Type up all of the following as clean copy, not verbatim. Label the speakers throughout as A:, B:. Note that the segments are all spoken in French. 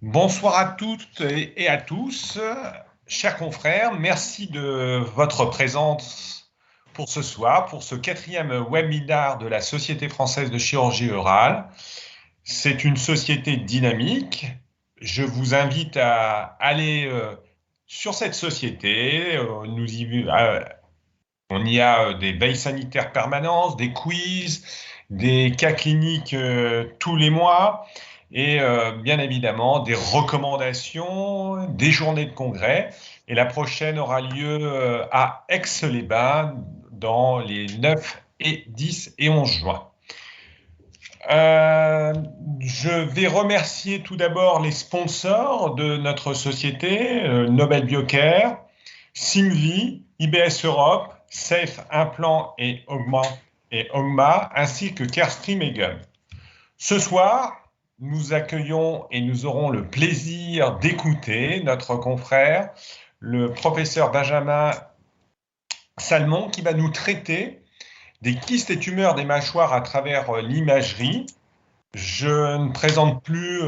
A: Bonsoir à toutes et à tous, chers confrères. Merci de votre présence pour ce soir, pour ce quatrième webinaire de la Société française de chirurgie orale. C'est une société dynamique. Je vous invite à aller sur cette société. On y a des veilles sanitaires permanentes, des quiz, des cas cliniques tous les mois et bien évidemment des recommandations, des journées de congrès. Et la prochaine aura lieu à Aix-les-Bains dans les 9 et 10 et 11 juin. Euh, je vais remercier tout d'abord les sponsors de notre société, Nobel Biocare, Simvi, IBS Europe, Safe Implant et Ogma, ainsi que Carestream et Gum. Ce soir, nous accueillons et nous aurons le plaisir d'écouter notre confrère, le professeur Benjamin Salmon, qui va nous traiter des kystes et tumeurs des mâchoires à travers l'imagerie. Je ne présente plus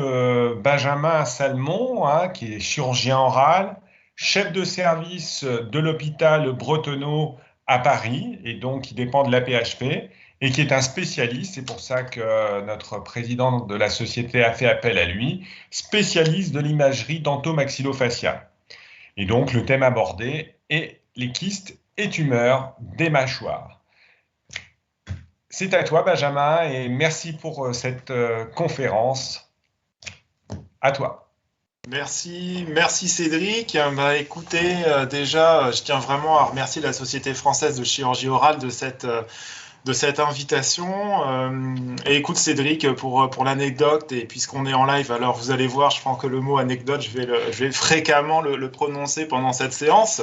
A: Benjamin Salmon, qui est chirurgien oral, chef de service de l'hôpital Bretonneau à Paris, et donc qui dépend de l'AP-HP, et qui est un spécialiste, c'est pour ça que notre président de la société a fait appel à lui, spécialiste de l'imagerie dentomaxillofaciale. Et donc le thème abordé est les kystes et tumeurs des mâchoires. C'est à toi, Benjamin, et merci pour cette conférence. À toi.
B: Merci Cédric. Écoutez, déjà, je tiens vraiment à remercier la Société française de chirurgie orale de cette invitation. Et écoute Cédric, pour l'anecdote, et puisqu'on est en live, alors vous allez voir, je pense que le mot anecdote, je vais fréquemment le prononcer pendant cette séance.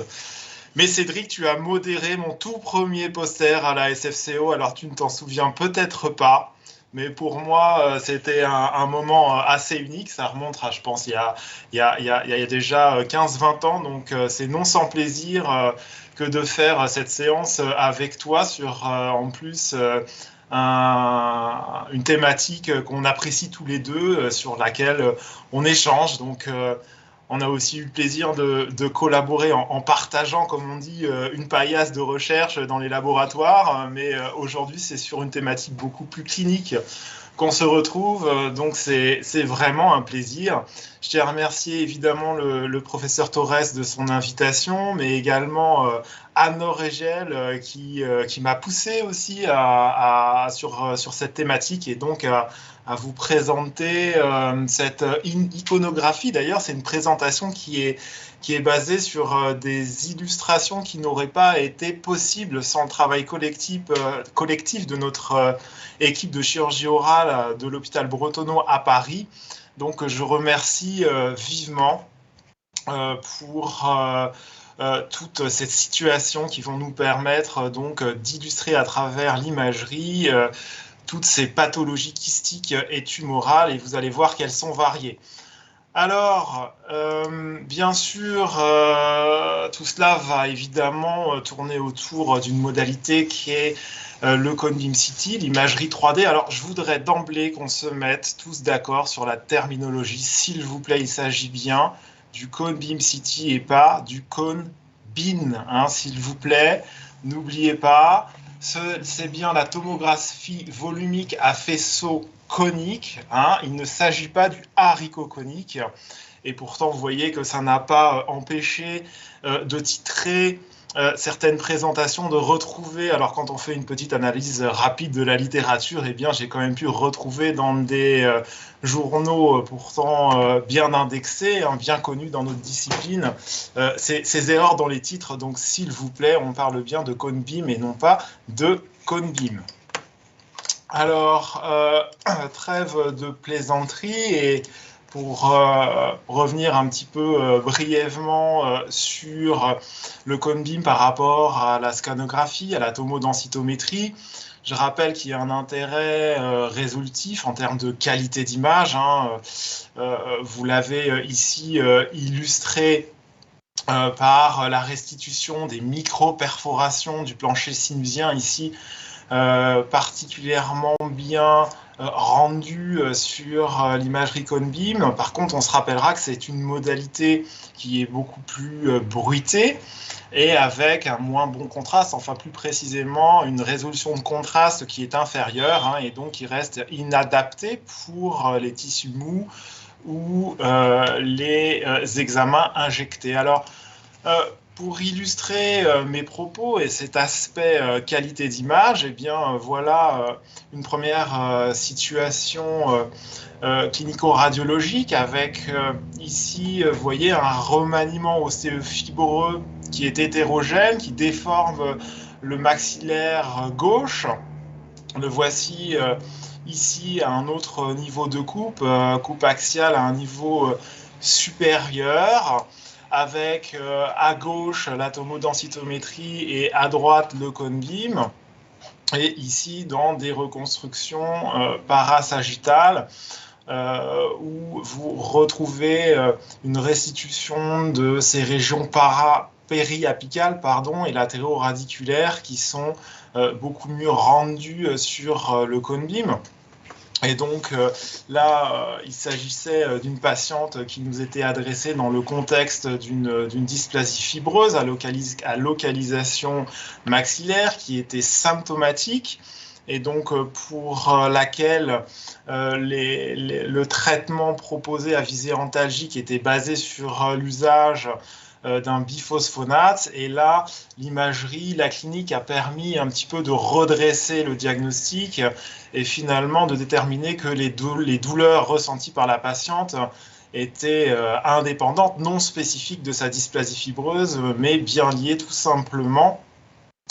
B: Mais Cédric, tu as modéré mon tout premier poster à la SFCO, alors tu ne t'en souviens peut-être pas. Mais pour moi, c'était un moment assez unique. Ça remonte à, je pense, il y a déjà 15-20 ans. Donc, c'est non sans plaisir que de faire cette séance avec toi sur, en plus, une thématique qu'on apprécie tous les deux, sur laquelle on échange. Donc, on a aussi eu le plaisir de collaborer en partageant, comme on dit, une paillasse de recherche dans les laboratoires. Mais aujourd'hui, c'est sur une thématique beaucoup plus clinique qu'on se retrouve. Donc, c'est vraiment un plaisir. Je tiens à remercier évidemment le professeur Torres de son invitation, mais également Anne-Laure Régel qui m'a poussé aussi sur cette thématique et donc à vous présenter cette iconographie. D'ailleurs, c'est une présentation qui est basée sur des illustrations qui n'auraient pas été possibles sans le travail collectif de notre équipe de chirurgie orale de l'hôpital Bretonneau à Paris. Donc, je remercie vivement pour toute cette situation qui vont nous permettre donc d'illustrer à travers l'imagerie toutes ces pathologies kystiques et tumorales, et vous allez voir qu'elles sont variées. Alors, bien sûr, tout cela va évidemment tourner autour d'une modalité qui est le Cone Beam CT, l'imagerie 3D. Alors, je voudrais d'emblée qu'on se mette tous d'accord sur la terminologie. S'il vous plaît, il s'agit bien du Cone Beam CT et pas du Cone Beam, s'il vous plaît. N'oubliez pas, c'est bien la tomographie volumique à faisceau conique. Il ne s'agit pas du haricot conique. Et pourtant, vous voyez que ça n'a pas empêché de titrer certaines présentations, de retrouver, alors quand on fait une petite analyse rapide de la littérature, eh bien j'ai quand même pu retrouver dans des journaux pourtant bien indexés, bien connus dans notre discipline, ces erreurs dans les titres. Donc s'il vous plaît, on parle bien de Cone Beam et non pas de Cone Beam. Alors, trêve de plaisanterie et pour revenir un petit peu brièvement sur le Cone Beam par rapport à la scanographie, à la tomodensitométrie. Je rappelle qu'il y a un intérêt résolutif en termes de qualité d'image. Vous l'avez ici illustré par la restitution des micro-perforations du plancher sinusien ici, particulièrement bien rendu sur l'imagerie cone-beam. Par contre, on se rappellera que c'est une modalité qui est beaucoup plus bruitée et avec un moins bon contraste, enfin plus précisément une résolution de contraste qui est inférieure, hein, et donc qui reste inadaptée pour les tissus mous ou les examens injectés. Alors, pour illustrer mes propos et cet aspect qualité d'image, eh bien voilà une première situation clinico-radiologique avec ici, vous voyez, un remaniement osséeux fibreux qui est hétérogène, qui déforme le maxillaire gauche. Le voici ici à un autre niveau de coupe, coupe axiale à un niveau supérieur, avec à gauche la tomodensitométrie et à droite le cone-beam. Et ici, dans des reconstructions parasagittales, où vous retrouvez une restitution de ces régions périapicales et latéro-radiculaires qui sont beaucoup mieux rendues sur le cone-beam. Et donc là, il s'agissait d'une patiente qui nous était adressée dans le contexte d'une dysplasie fibreuse à localisation maxillaire qui était symptomatique et donc pour laquelle le traitement proposé à visée antalgique était basé sur l'usage d'un biphosphonate. Et là, l'imagerie, la clinique a permis un petit peu de redresser le diagnostic et finalement de déterminer que les douleurs ressenties par la patiente étaient indépendantes, non spécifiques de sa dysplasie fibreuse, mais bien liées tout simplement,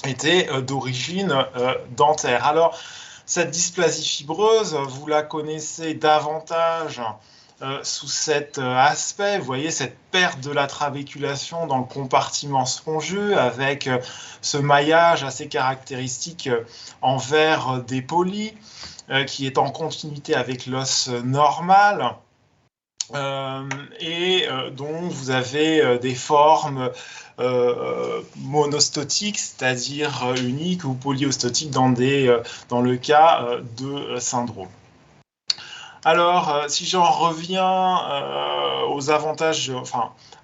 B: étaient d'origine dentaire. Alors, cette dysplasie fibreuse, vous la connaissez davantage sous cet aspect. Vous voyez cette perte de la trabéculation dans le compartiment spongieux avec ce maillage assez caractéristique en verre dépoli qui est en continuité avec l'os normal. Dont vous avez des formes monostotiques, c'est-à-dire uniques, ou polyostotiques dans le cas de syndrome. Alors, si j'en reviens aux avantages,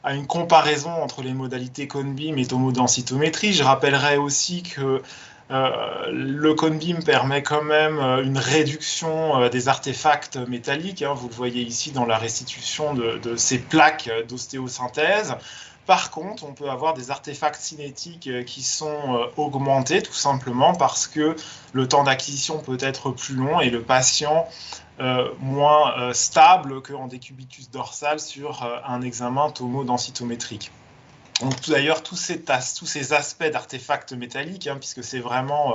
B: à une comparaison entre les modalités cone-beam et tomodensitométrie, je rappellerai aussi que le cone-beam permet quand même une réduction des artefacts métalliques, hein, vous le voyez ici dans la restitution de ces plaques d'ostéosynthèse. Par contre, on peut avoir des artefacts cinétiques qui sont augmentés tout simplement parce que le temps d'acquisition peut être plus long et le patient moins stable qu'en décubitus dorsal sur un examen tomodensitométrique. Donc, d'ailleurs, tous ces aspects d'artefacts métalliques, hein, puisque c'est vraiment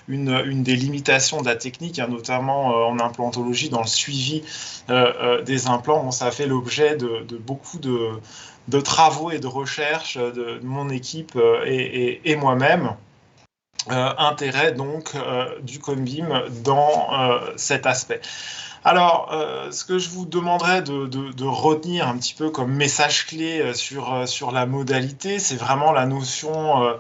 B: une des limitations de la technique, hein, notamment en implantologie, dans le suivi des implants, bon, ça a fait l'objet de beaucoup de travaux et de recherches de mon équipe et moi-même. Intérêt donc du cone-beam dans cet aspect. Alors, ce que je vous demanderais de retenir un petit peu comme message clé sur la modalité, c'est vraiment la notion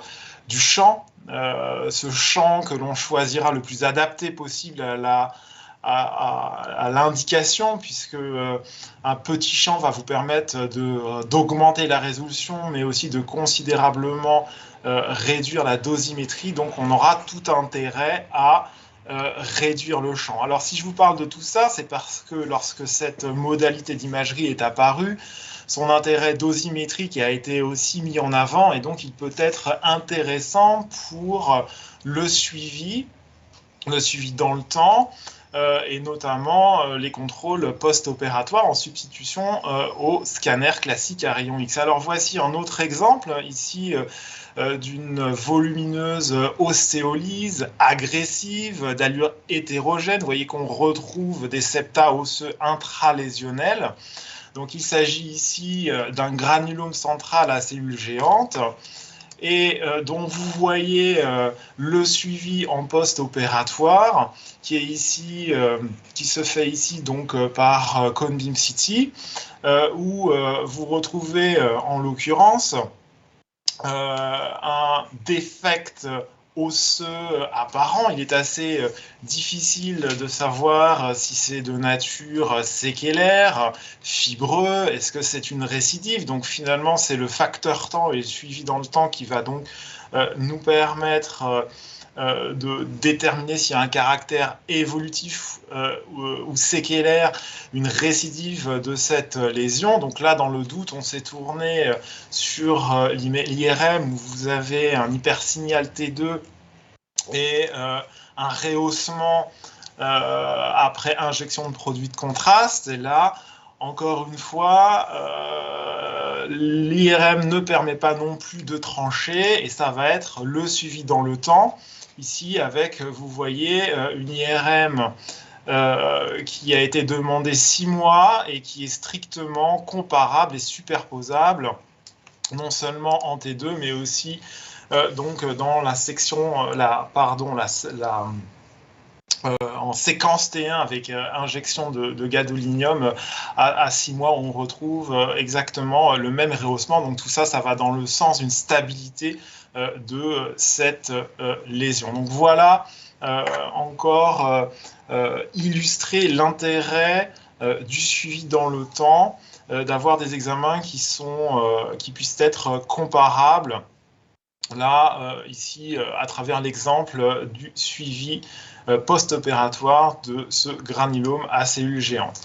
B: du champ, ce champ que l'on choisira le plus adapté possible à l'indication, puisque un petit champ va vous permettre d'augmenter la résolution, mais aussi de considérablement réduire la dosimétrie. Donc, on aura tout intérêt à réduire le champ. Alors, si je vous parle de tout ça, c'est parce que lorsque cette modalité d'imagerie est apparue, son intérêt dosimétrique a été aussi mis en avant et donc il peut être intéressant pour le suivi dans le temps et notamment les contrôles post-opératoires en substitution au scanner classique à rayon X. Alors voici un autre exemple ici d'une volumineuse ostéolyse agressive d'allure hétérogène. Vous voyez qu'on retrouve des septa osseux intralésionnels. Donc il s'agit ici d'un granulome central à cellules géantes et dont vous voyez le suivi en post-opératoire qui est ici, qui se fait ici donc par cone-beam CT, où vous retrouvez en l'occurrence un défect osseux apparent. Il est assez difficile de savoir si c'est de nature séquellaire, fibreux, est-ce que c'est une récidive. Donc finalement, c'est le facteur temps et le suivi dans le temps qui va donc nous permettre de déterminer s'il y a un caractère évolutif ou séquellaire, une récidive de cette lésion. Donc là, dans le doute, on s'est tourné sur l'IRM où vous avez un hypersignal T2 et un rehaussement après injection de produits de contraste. Et là, encore une fois, l'IRM ne permet pas non plus de trancher et ça va être le suivi dans le temps. Ici, avec, vous voyez, une IRM qui a été demandée 6 mois et qui est strictement comparable et superposable, non seulement en T2, mais aussi donc dans la section, en séquence T1 avec injection de gadolinium à 6 mois, on retrouve exactement le même rehaussement. Donc tout ça, ça va dans le sens d'une stabilité de cette lésion. Donc voilà encore illustrer l'intérêt du suivi dans le temps, d'avoir des examens qui puissent être comparables. Là, ici, à travers l'exemple du suivi post-opératoire de ce granulome à cellules géantes.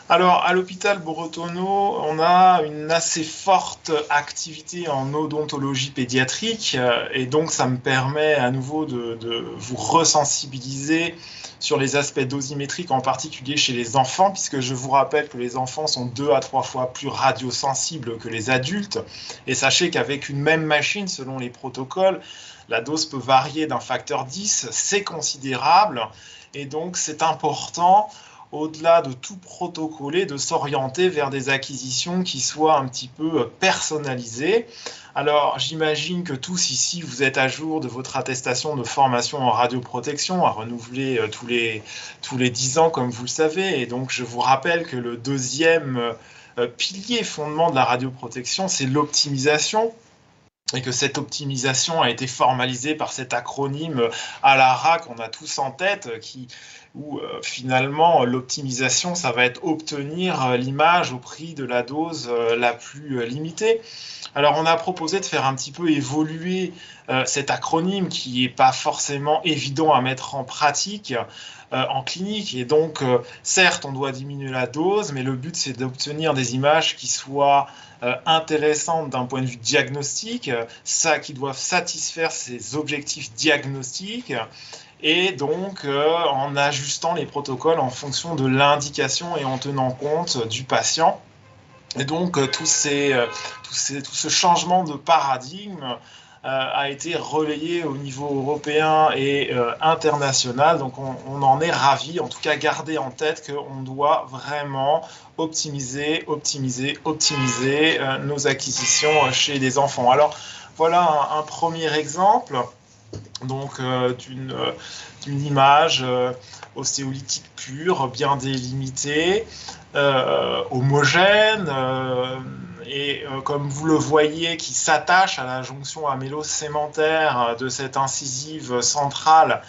B: Alors, à l'hôpital Bretonneau, on a une assez forte activité en odontologie pédiatrique et donc ça me permet à nouveau de vous resensibiliser sur les aspects dosimétriques, en particulier chez les enfants, puisque je vous rappelle que les enfants sont 2 à 3 fois plus radiosensibles que les adultes. Et sachez qu'avec une même machine, selon les protocoles, la dose peut varier d'un facteur 10, c'est considérable. Et donc, c'est important, au-delà de tout protocoler, de s'orienter vers des acquisitions qui soient un petit peu personnalisées. Alors, j'imagine que tous ici, vous êtes à jour de votre attestation de formation en radioprotection, à renouveler tous les 10 ans, comme vous le savez. Et donc, je vous rappelle que le deuxième pilier fondement de la radioprotection, c'est l'optimisation. Et que cette optimisation a été formalisée par cet acronyme ALARA qu'on a tous en tête, où finalement l'optimisation, ça va être obtenir l'image au prix de la dose la plus limitée. Alors on a proposé de faire un petit peu évoluer cet acronyme qui n'est pas forcément évident à mettre en pratique en clinique. Et donc, certes, on doit diminuer la dose, mais le but, c'est d'obtenir des images qui soient intéressantes d'un point de vue diagnostique, qui doivent satisfaire ces objectifs diagnostiques, et donc en ajustant les protocoles en fonction de l'indication et en tenant compte du patient. Et donc, tout ce changement de paradigme a été relayé au niveau européen et international. Donc, on en est ravis. En tout cas, gardez en tête qu'on doit vraiment optimiser nos acquisitions chez les enfants. Alors, voilà un premier exemple donc d'une image ostéolytique pure, bien délimitée, homogène, et comme vous le voyez, qui s'attache à la jonction amélo-sémentaire de cette incisive centrale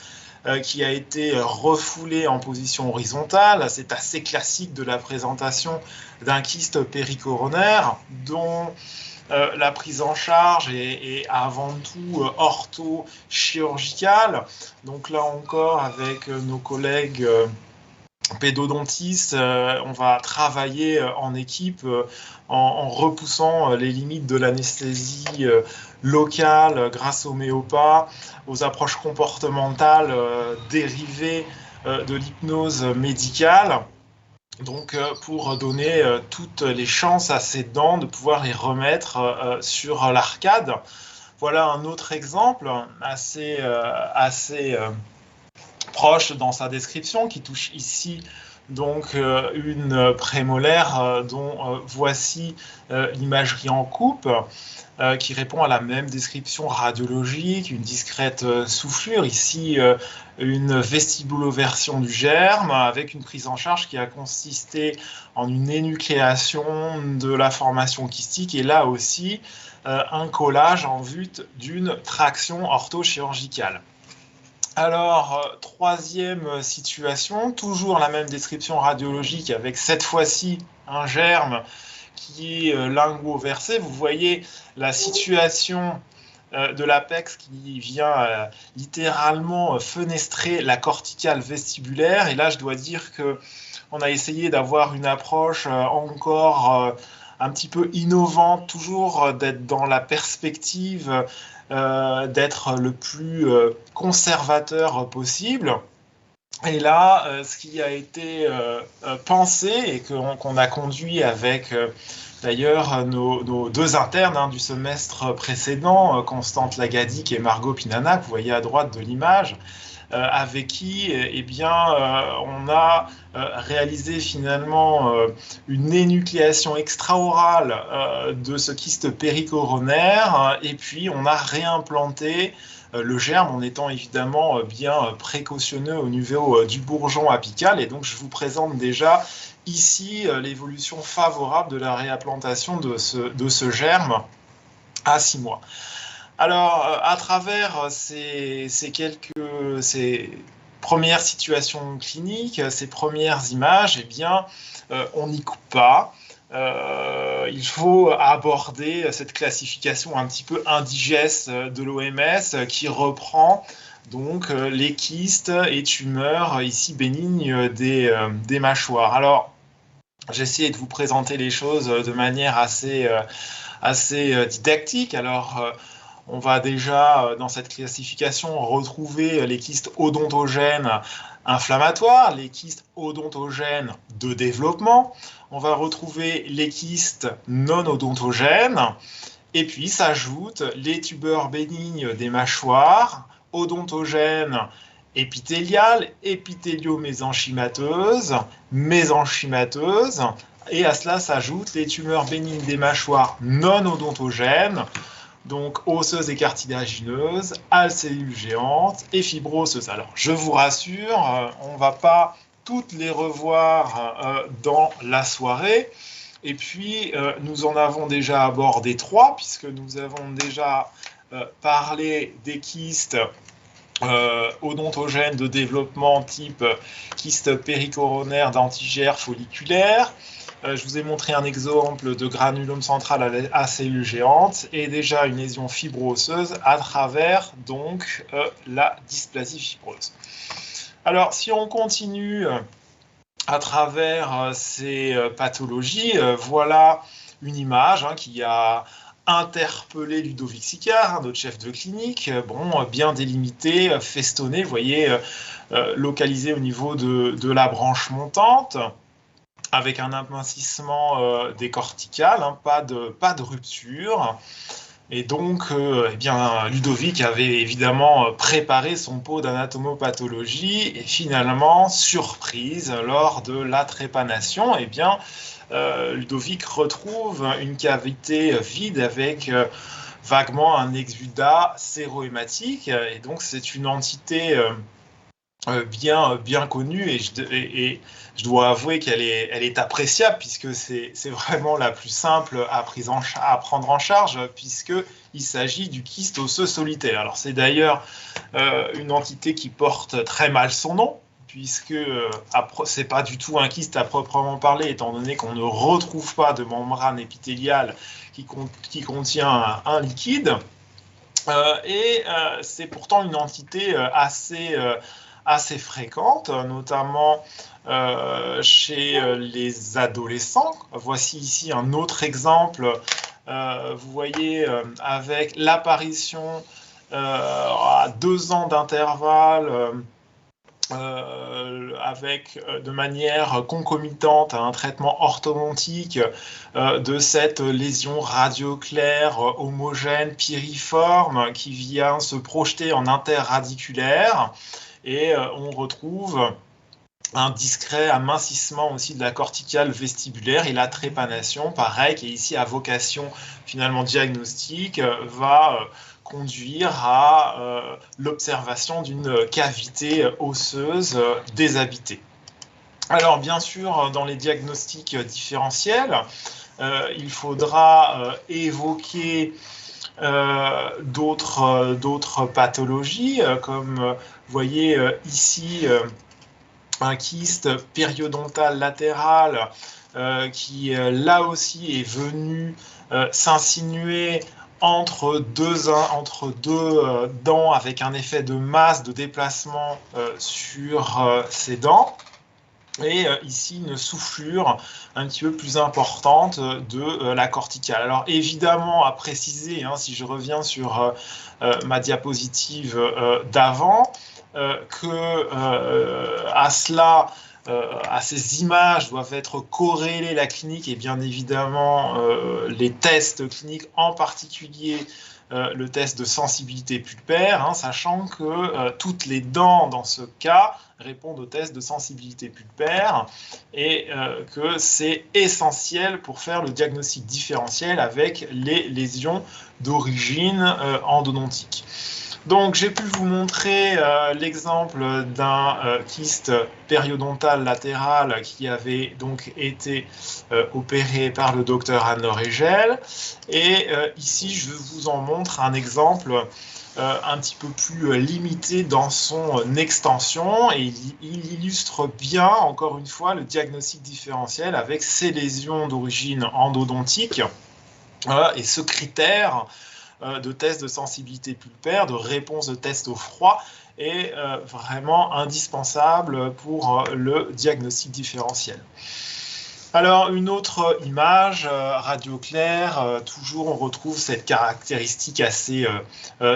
B: qui a été refoulée en position horizontale. C'est assez classique de la présentation d'un kyste péricoronaire dont la prise en charge est avant tout ortho-chirurgicale. Donc là encore, avec nos collègues pédodontistes, on va travailler en équipe en repoussant les limites de l'anesthésie locale grâce aux méopas, aux approches comportementales dérivées de l'hypnose médicale. Donc, pour donner toutes les chances à ces dents de pouvoir les remettre sur l'arcade. Voilà un autre exemple assez proche dans sa description qui touche ici donc une prémolaire dont voici l'imagerie en coupe, qui répond à la même description radiologique, une discrète soufflure, ici une vestibuloversion du germe, avec une prise en charge qui a consisté en une énucléation de la formation kystique, et là aussi un collage en vue d'une traction orthochirurgicale. Alors, troisième situation, toujours la même description radiologique avec cette fois-ci un germe qui est linguoversé. Vous voyez la situation de l'apex qui vient littéralement fenestrer la corticale vestibulaire. Et là, je dois dire qu'on a essayé d'avoir une approche encore un petit peu innovante, toujours d'être dans la perspective d'être le plus conservateur possible. Et là, ce qui a été pensé et qu'on a conduit avec d'ailleurs nos deux internes du semestre précédent, Constante Lagadic et Margot Pinanac, vous voyez à droite de l'image, avec qui on a réalisé finalement une énucléation extraorale de ce kyste péricoronaire, et puis on a réimplanté le germe en étant évidemment bien précautionneux au niveau du bourgeon apical. Et donc je vous présente déjà ici l'évolution favorable de la réimplantation de ce germe à 6 mois. Alors, à travers ces premières situations cliniques, ces premières images, on n'y coupe pas. Il faut aborder cette classification un petit peu indigeste de l'OMS qui reprend donc les kystes et tumeurs ici bénignes des mâchoires. Alors, j'ai essayé de vous présenter les choses de manière assez didactique. Alors, on va déjà, dans cette classification, retrouver les kystes odontogènes inflammatoires, les kystes odontogènes de développement. On va retrouver les kystes non odontogènes. Et puis s'ajoutent les tumeurs bénignes des mâchoires, odontogènes épithéliales, épithélio-mésenchymateuses, mésenchymateuses. Et à cela s'ajoutent les tumeurs bénignes des mâchoires non odontogènes, donc osseuses et cartilagineuses, cellules géantes et fibroseuses. Alors, je vous rassure, on ne va pas toutes les revoir dans la soirée. Et puis, nous en avons déjà abordé 3, puisque nous avons déjà parlé des kystes odontogènes de développement type kyste péricoronaire d'antigère folliculaire. Je vous ai montré un exemple de granulome central à cellules géantes et déjà une lésion fibro-osseuse à travers donc la dysplasie fibreuse. Alors, si on continue à travers ces pathologies, voilà une image qui a interpellé Ludovic Sicard, notre chef de clinique, bien délimité, festonné, vous voyez, localisé au niveau de la branche montante, avec un amincissement des corticales, pas de rupture. Et donc, Ludovic avait évidemment préparé son pot d'anatomopathologie et finalement, surprise, lors de la trépanation, Ludovic retrouve une cavité vide avec vaguement un exudat sérohématique. Et donc, c'est une entité bien connue et je dois avouer qu'elle est appréciable puisque c'est vraiment la plus simple à prendre en charge puisqu'il s'agit du kyste osseux solitaire. Alors c'est d'ailleurs une entité qui porte très mal son nom puisque c'est pas du tout un kyste à proprement parler étant donné qu'on ne retrouve pas de membrane épithéliale qui contient un liquide et c'est pourtant une entité assez fréquente, notamment chez les adolescents. Voici ici un autre exemple, vous voyez, avec l'apparition à 2 ans d'intervalle, avec de manière concomitante à un traitement orthodontique de cette lésion radioclaire homogène piriforme qui vient se projeter en interradiculaire. Et on retrouve un discret amincissement aussi de la corticale vestibulaire, et la trépanation, pareil, qui est ici à vocation finalement diagnostique, va conduire à l'observation d'une cavité osseuse déshabitée. Alors bien sûr, dans les diagnostics différentiels, il faudra évoquer d'autres pathologies, comme vous voyez ici un kyste périodontal latéral qui là aussi est venu s'insinuer entre deux dents, avec un effet de masse de déplacement sur ces dents. Et ici une soufflure un petit peu plus importante de la corticale. Alors évidemment, à préciser, si je reviens sur ma diapositive d'avant, à ces images doivent être corrélées la clinique et bien évidemment les tests cliniques, en particulier le test de sensibilité pulpaire, sachant que toutes les dents dans ce cas répondent au test de sensibilité pulpaire, et que c'est essentiel pour faire le diagnostic différentiel avec les lésions d'origine endodontique. Donc j'ai pu vous montrer l'exemple d'un kyste périodontal latéral qui avait donc été opéré par le docteur Anne-Laure Egel, et ici je vous en montre un exemple un petit peu plus limité dans son extension, et il illustre bien, encore une fois, le diagnostic différentiel avec ces lésions d'origine endodontique et ce critère de test de sensibilité pulpaire, de réponse de test au froid, est vraiment indispensable pour le diagnostic différentiel. Alors, une autre image, radio claire, toujours on retrouve cette caractéristique assez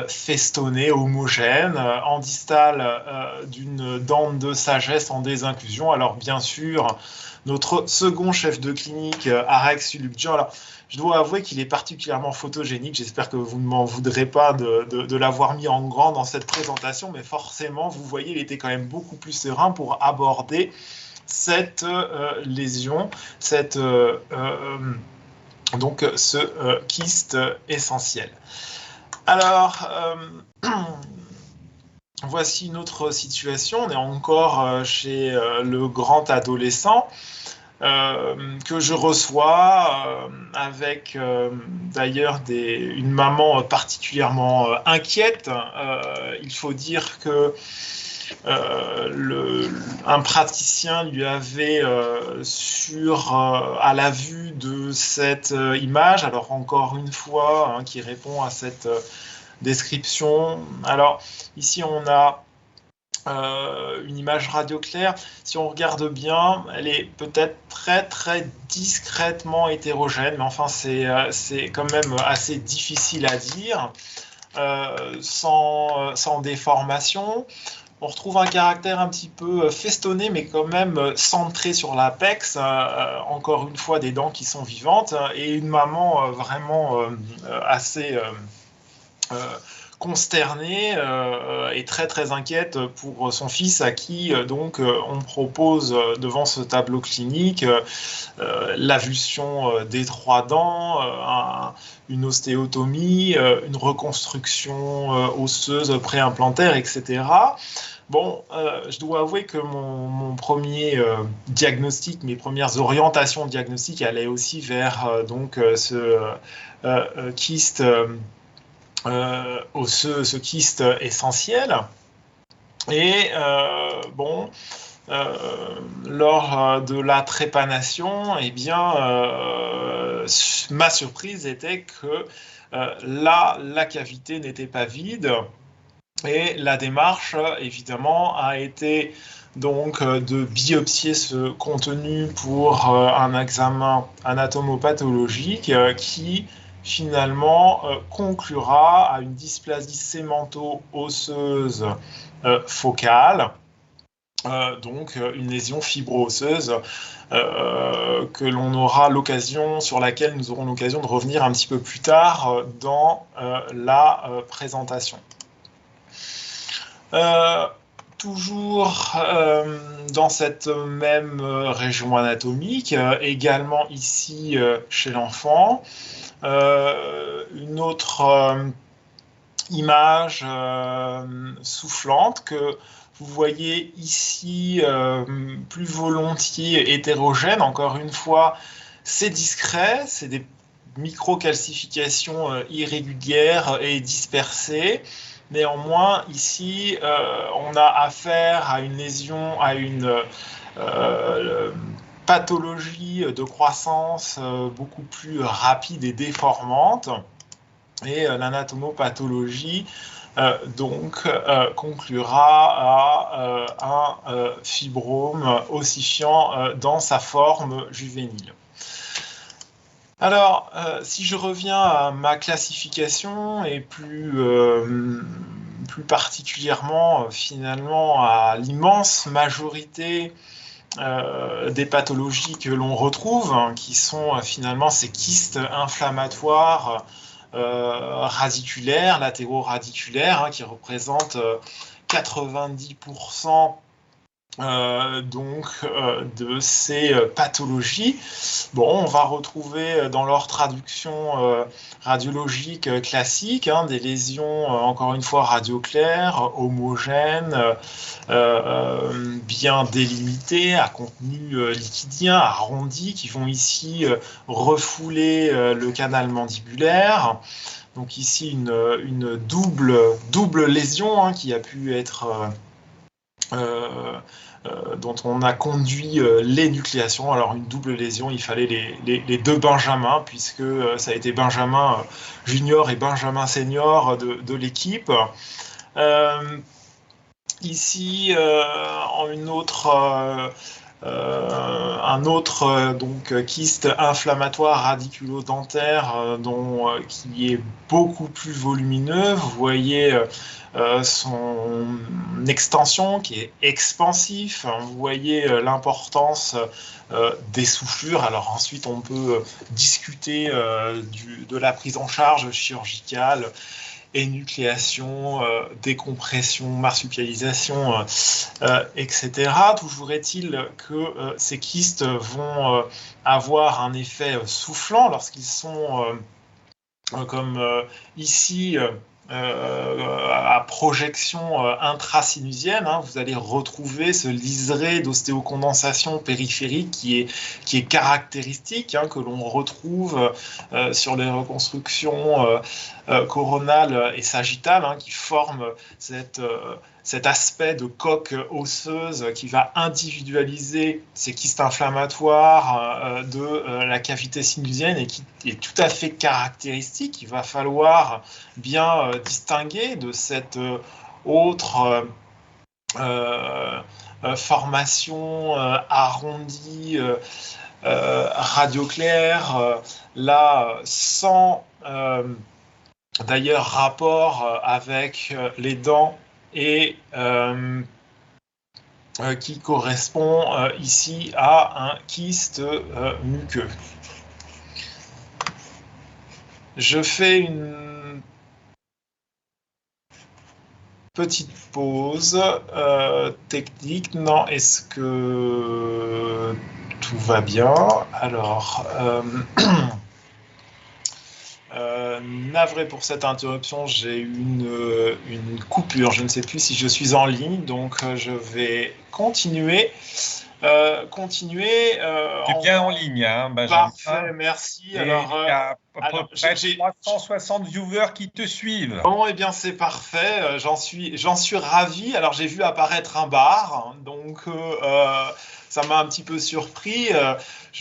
B: festonnée, homogène, en distale d'une dent de sagesse en désinclusion. Alors, bien sûr, notre second chef de clinique, Arek Sulubjian, alors je dois avouer qu'il est particulièrement photogénique. J'espère que vous ne m'en voudrez pas de l'avoir mis en grand dans cette présentation, mais forcément, vous voyez, il était quand même beaucoup plus serein pour aborder cette lésion, donc ce kyste essentiel. Alors, voici une autre situation. On est encore chez le grand adolescent que je reçois avec d'ailleurs une maman particulièrement inquiète. Il faut dire que un praticien lui avait à la vue de cette image, alors encore une fois, qui répond à cette description. Alors ici on a une image radio claire. Si on regarde bien, elle est peut-être très très discrètement hétérogène, mais enfin c'est quand même assez difficile à dire, sans déformation. On retrouve un caractère un petit peu festonné, mais quand même centré sur l'apex, encore une fois des dents qui sont vivantes, et une maman vraiment assez consternée et très très inquiète pour son fils, à qui donc on propose devant ce tableau clinique l'avulsion des 3 dents, une ostéotomie, une reconstruction osseuse préimplantaire, etc. Bon, je dois avouer que mon premier diagnostic, mes premières orientations diagnostiques allaient aussi vers donc ce kyste osseux, ce kyste essentiel. Et bon, lors de la trépanation, eh bien, ma surprise était que là, la cavité n'était pas vide. Et la démarche, évidemment, a été donc de biopsier ce contenu pour un examen anatomopathologique qui finalement conclura à une dysplasie sémento-osseuse focale, donc une lésion fibro-osseuse sur laquelle nous aurons l'occasion de revenir un petit peu plus tard dans la présentation. toujours dans cette même région anatomique, également ici chez l'enfant. Une autre image soufflante que vous voyez ici plus volontiers hétérogène. Encore une fois, c'est discret, c'est des microcalcifications irrégulières et dispersées. Néanmoins, ici, on a affaire à une lésion, à une pathologie de croissance beaucoup plus rapide et déformante. Et l'anatomopathologie conclura à un fibrome ossifiant dans sa forme juvénile. Alors, si je reviens à ma classification et plus particulièrement finalement à l'immense majorité des pathologies que l'on retrouve, qui sont finalement ces kystes inflammatoires radiculaires, latéro-radiculaires, qui représentent 90% de ces pathologies. Bon, on va retrouver dans leur traduction radiologique classique des lésions, encore une fois, radioclaires, homogènes, bien délimitées, à contenu liquidien, arrondi, qui vont ici refouler le canal mandibulaire. Donc ici, une double lésion qui a pu être dont on a conduit l'énucléation. Alors une double lésion, il fallait les deux Benjamins, puisque ça a été Benjamin junior et Benjamin senior de l'équipe. Ici, un autre kyste inflammatoire radiculodentaire qui est beaucoup plus volumineux. Vous voyez son extension qui est expansif. Vous voyez l'importance des soufflures. Alors ensuite, on peut discuter de la prise en charge chirurgicale, énucléation, décompression, marsupialisation, etc. Toujours est-il que ces kystes vont avoir un effet soufflant lorsqu'ils sont, comme ici, à projection intrasinusienne. Vous allez retrouver ce liseré d'ostéocondensation périphérique qui est caractéristique, que l'on retrouve sur les reconstructions coronales et sagittales, qui forment cet aspect de coque osseuse qui va individualiser ces kystes inflammatoires de la cavité sinusienne et qui est tout à fait caractéristique. Il va falloir bien distinguer de cette autre formation arrondie radioclaire, là sans d'ailleurs rapport avec les dents et qui correspond ici à un kyste muqueux. Je fais une petite pause technique. Non, est-ce que tout va bien? Alors, navré pour cette interruption, j'ai eu une coupure. Je ne sais plus si je suis en ligne, donc je vais continuer.
A: C'est bien en ligne, Benjamin.
B: Parfait, merci.
A: Et alors, il y a à peu près 360 viewers qui te suivent.
B: Bon, eh bien, c'est parfait. J'en suis ravi. Alors, j'ai vu apparaître un bar, donc ça m'a un petit peu surpris.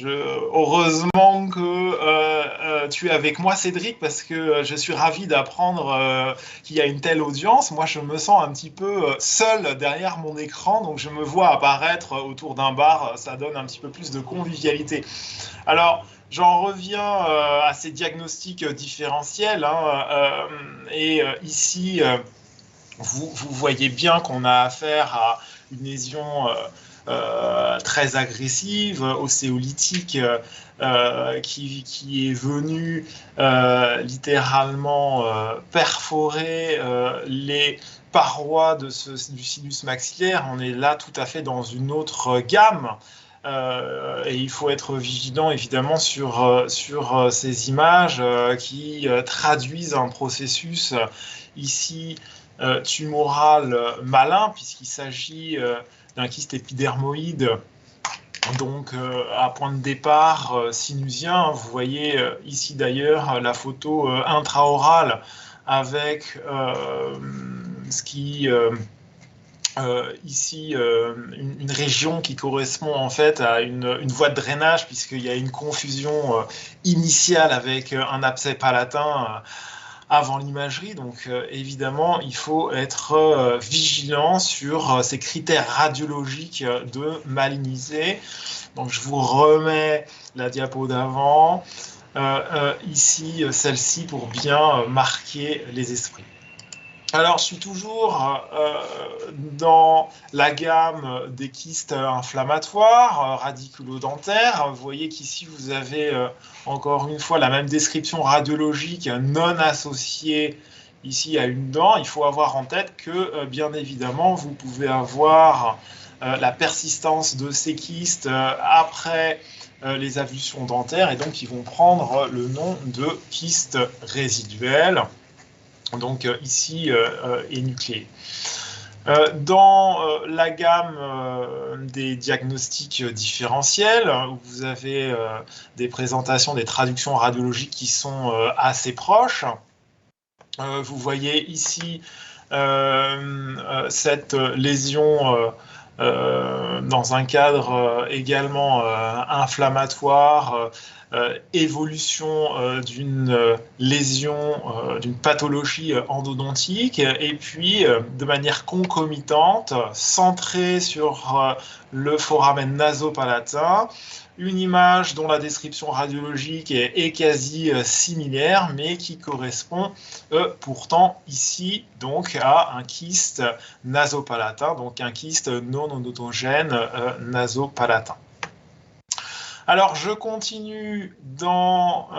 B: Heureusement que tu es avec moi, Cédric, parce que je suis ravi d'apprendre qu'il y a une telle audience. Moi, je me sens un petit peu seul derrière mon écran, donc je me vois apparaître autour d'un bar. Ça donne un petit peu plus de convivialité. Alors, j'en reviens à ces diagnostics différentiels. Ici, vous voyez bien qu'on a affaire à une lésion très agressive, osséolytique, qui est venue littéralement perforer les parois du sinus maxillaire, on est là tout à fait dans une autre gamme. Et il faut être vigilant évidemment sur ces images qui traduisent un processus ici tumoral malin, puisqu'il s'agit d'un kyste épidermoïde, donc à point de départ sinusien. Vous voyez ici d'ailleurs la photo intraorale avec ce qui ici une région qui correspond en fait à une voie de drainage, puisqu'il y a une confusion initiale avec un abcès palatin avant l'imagerie. Donc évidemment, il faut être vigilant sur ces critères radiologiques de malignité. Donc je vous remets la diapo d'avant, ici celle-ci, pour bien marquer les esprits. Alors, je suis toujours dans la gamme des kystes inflammatoires, radiculodentaires. Vous voyez qu'ici, vous avez encore une fois la même description radiologique non associée ici à une dent. Il faut avoir en tête que, bien évidemment, vous pouvez avoir la persistance de ces kystes après les avulsions dentaires, et donc ils vont prendre le nom de kystes résiduels. Donc ici énucléé. Dans la gamme des diagnostics différentiels, vous avez des présentations, des traductions radiologiques qui sont assez proches. Vous voyez ici cette lésion dans un cadre également inflammatoire, évolution d'une lésion, d'une pathologie endodontique, et puis de manière concomitante, centrée sur le foramen nasopalatin, une image dont la description radiologique est quasi similaire, mais qui correspond pourtant ici donc à un kyste nasopalatin, donc un kyste non odontogène nasopalatin. Alors, je continue dans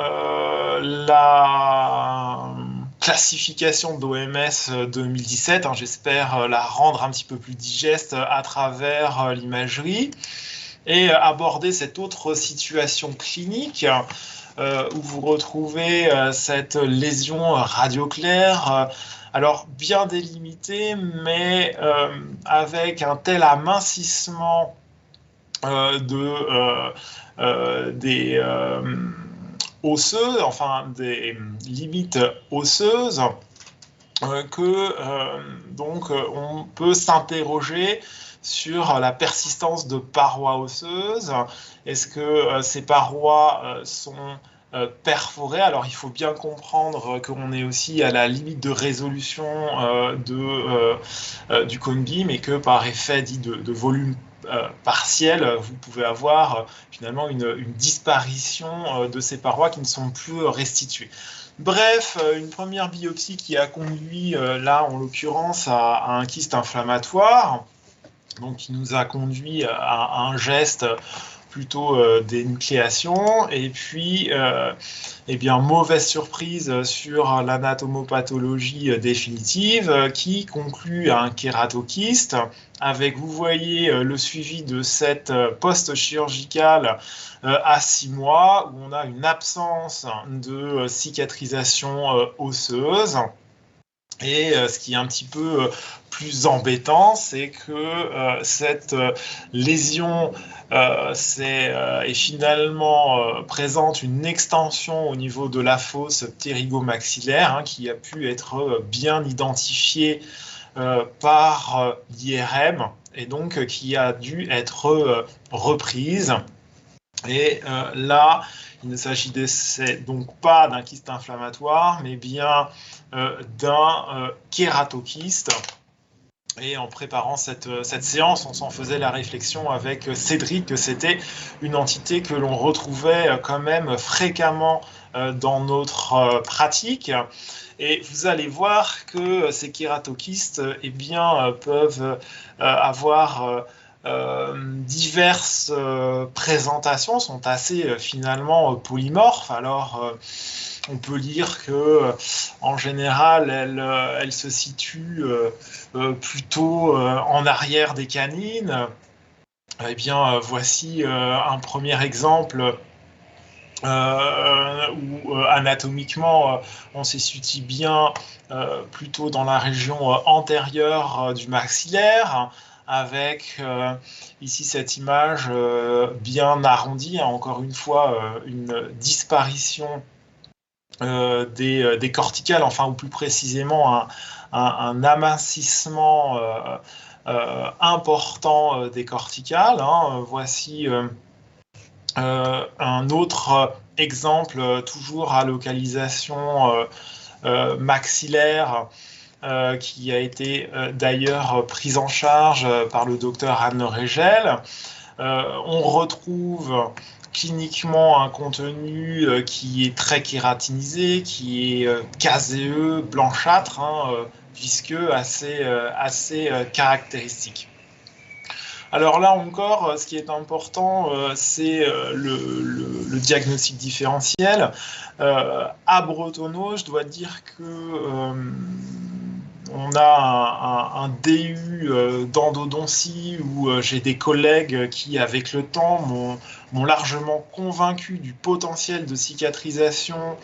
B: la classification d'OMS 2017. J'espère la rendre un petit peu plus digeste à travers l'imagerie et aborder cette autre situation clinique où vous retrouvez cette lésion radioclaire. Alors, bien délimitée, mais avec un tel amincissement des osseuses, enfin des limites osseuses, que donc on peut s'interroger sur la persistance de parois osseuses. Est-ce que ces parois sont perforées? Alors il faut bien comprendre qu'on est aussi à la limite de résolution du cone beam, et que par effet dit de volume partiel, vous pouvez avoir finalement une disparition de ces parois qui ne sont plus restituées. Bref, une première biopsie qui a conduit là en l'occurrence à un kyste inflammatoire, donc qui nous a conduit à un geste plutôt d'énucléation, et puis eh bien, mauvaise surprise sur l'anatomopathologie définitive qui conclut à un kératokyste, avec, vous voyez, le suivi de cette post-chirurgicale à 6 mois, où on a une absence de cicatrisation osseuse. Et ce qui est un petit peu plus embêtant, c'est que cette lésion est finalement présente une extension au niveau de la fosse ptérygomaxillaire, qui a pu être bien identifiée par l'IRM, et donc qui a dû être reprise. Et là, il ne s'agit donc pas d'un kyste inflammatoire, mais bien d'un kératokyste. Et en préparant cette séance, on s'en faisait la réflexion avec Cédric que c'était une entité que l'on retrouvait quand même fréquemment dans notre pratique. Et vous allez voir que ces kératokystes peuvent avoir diverses présentations sont assez finalement polymorphes. Alors, on peut lire que, en général, elle se situe plutôt en arrière des canines. Eh bien, voici un premier exemple où anatomiquement, on se situe bien plutôt dans la région antérieure du maxillaire, avec ici cette image bien arrondie, hein, encore une fois, une disparition des corticales, enfin, ou plus précisément un amincissement important des corticales. Hein. Voici un autre exemple, toujours à localisation maxillaire, qui a été d'ailleurs prise en charge par le docteur Anne Régel. On retrouve cliniquement un contenu qui est très kératinisé, qui est caséeux, blanchâtre, hein, visqueux, assez caractéristique. Alors là encore, ce qui est important, c'est le diagnostic différentiel. À Bretonneau, je dois dire que on a un DU d'endodontie où j'ai des collègues qui, avec le temps, m'ont largement convaincu du potentiel de cicatrisation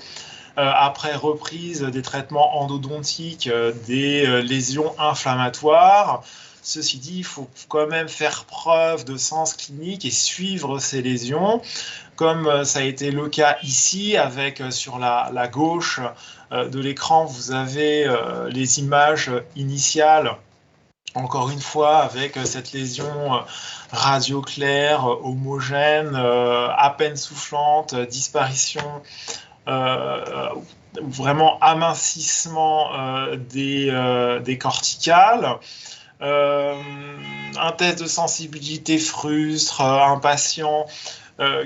B: après reprise des traitements endodontiques, des lésions inflammatoires. Ceci dit, il faut quand même faire preuve de sens clinique et suivre ces lésions, comme ça a été le cas ici, avec sur la gauche de l'écran, vous avez les images initiales, encore une fois, avec cette lésion radioclaire, homogène, à peine soufflante, disparition, vraiment amincissement des corticales. Un test de sensibilité frustre, un patient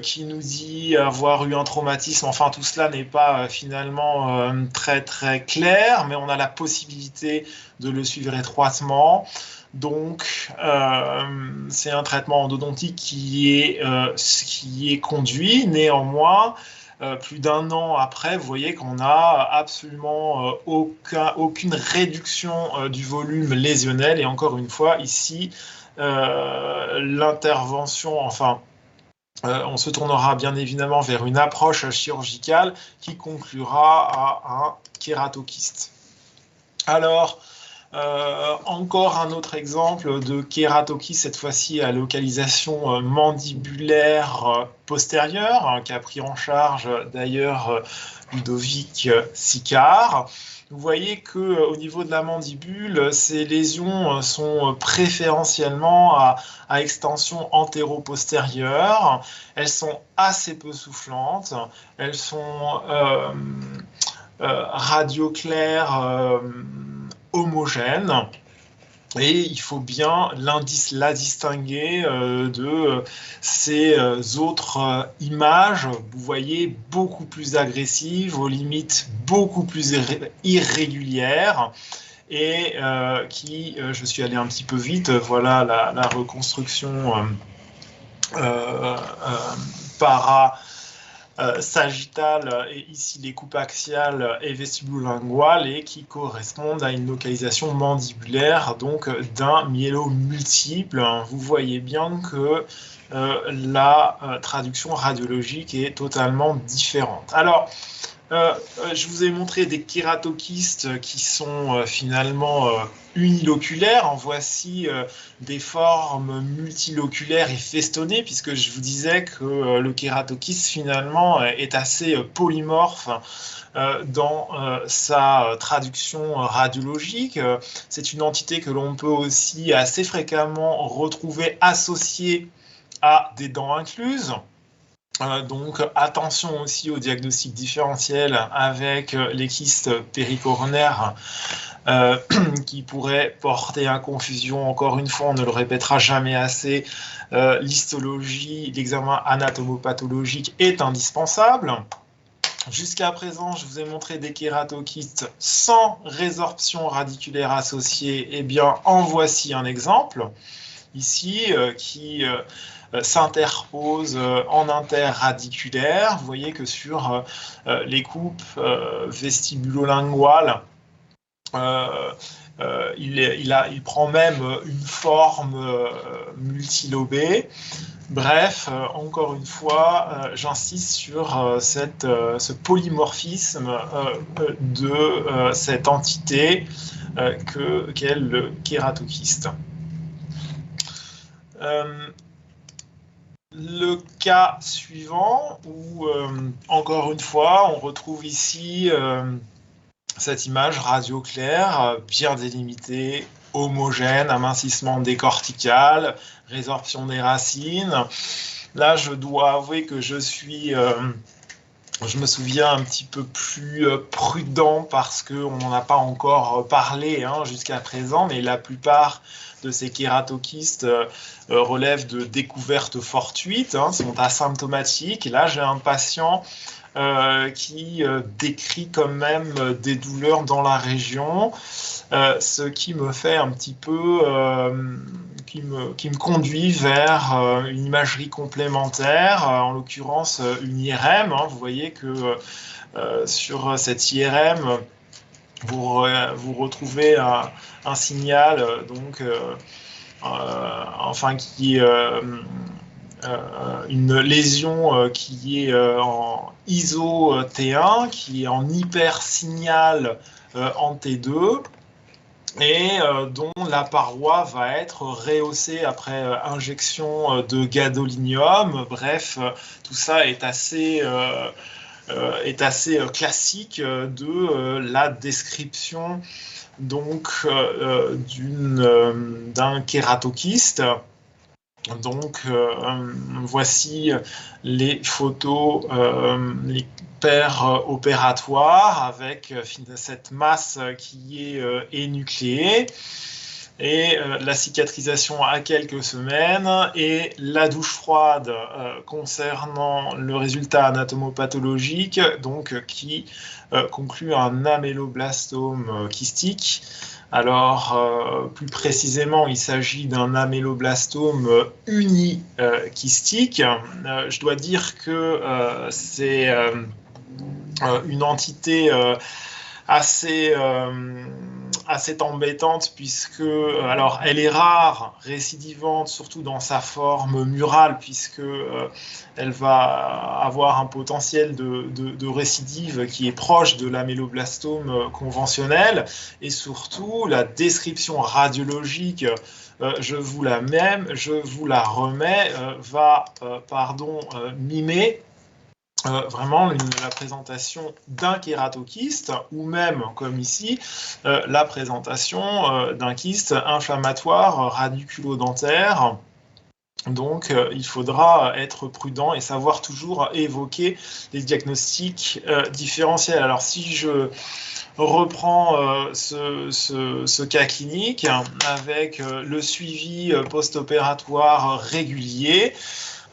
B: qui nous dit avoir eu un traumatisme. Enfin, tout cela n'est pas finalement très très clair, mais on a la possibilité de le suivre étroitement. Donc, c'est un traitement endodontique qui est conduit. Néanmoins, plus d'un an après, vous voyez qu'on n'a absolument aucune réduction du volume lésionnel. Et encore une fois, ici, l'intervention, enfin, on se tournera bien évidemment vers une approche chirurgicale qui conclura à un kératokyste. Alors, encore un autre exemple de kératokyste, cette fois-ci à localisation mandibulaire postérieure, hein, qui a pris en charge d'ailleurs Ludovic Sicard. Vous voyez qu'au niveau de la mandibule, ces lésions sont préférentiellement à extension antéro-postérieure. Elles sont assez peu soufflantes. Elles sont radioclaires, homogène, et il faut bien la distinguer de ces autres images, vous voyez, beaucoup plus agressives, aux limites beaucoup plus irrégulières, et qui, je suis allé un petit peu vite, voilà la reconstruction sagittale, et ici les coupes axiales et vestibulolinguales, et qui correspondent à une localisation mandibulaire, donc d'un myélo multiple. Vous voyez bien que la traduction radiologique est totalement différente. Alors, je vous ai montré des kératokystes qui sont finalement uniloculaires. En voici des formes multiloculaires et festonnées, puisque je vous disais que le kératokyste finalement est assez polymorphe dans sa traduction radiologique. C'est une entité que l'on peut aussi assez fréquemment retrouver associée à des dents incluses. Donc attention aussi au diagnostic différentiel avec les kystes péricoronaires qui pourraient porter à confusion. Encore une fois, on ne le répétera jamais assez, l'histologie, l'examen anatomopathologique est indispensable. Jusqu'à présent, je vous ai montré des kératokystes sans résorption radiculaire associée. Eh bien, en voici un exemple. ici qui s'interpose en interradiculaire. Vous voyez que sur les coupes vestibulolinguales, il prend même une forme multilobée. Bref, encore une fois, j'insiste sur ce polymorphisme de cette entité qu'est le kératokyste. Le cas suivant, où encore une fois, on retrouve ici cette image radio-claire, bien délimitée, homogène, amincissement décortical, résorption des racines. Là, je dois avouer que je me souviens un petit peu plus prudent parce qu'on n'en a pas encore parlé jusqu'à présent, mais la plupart de ces kératokystes relèvent de découvertes fortuites, sont asymptomatiques. Et là, j'ai un patient qui décrit quand même des douleurs dans la région, ce qui me fait un petit peu, qui me conduit vers une imagerie complémentaire, en l'occurrence une IRM. Vous voyez que sur cette IRM, vous retrouvez un signal qui une lésion qui est en ISO T1, qui est en hypersignal en T2, et dont la paroi va être rehaussée après injection de gadolinium. Bref, tout ça est assez classique de la description donc d'un kératokyste. Donc voici les photos, les paires opératoires avec cette masse qui est énucléée, et la cicatrisation à quelques semaines, et la douche froide concernant le résultat anatomopathologique, donc qui conclut un améloblastome kystique. Alors, plus précisément, il s'agit d'un améloblastome unikystique. Je dois dire que c'est une entité assez embêtante, puisque alors elle est rare, récidivante, surtout dans sa forme murale, puisque elle va avoir un potentiel de récidive qui est proche de l'améloblastome conventionnel, et surtout la description radiologique, je vous la remets, va mimer vraiment la présentation d'un kératokyste, ou même, comme ici, la présentation d'un kyste inflammatoire radiculodentaire. Donc, il faudra être prudent et savoir toujours évoquer les diagnostics différentiels. Alors, si je reprends ce cas clinique avec le suivi post-opératoire régulier,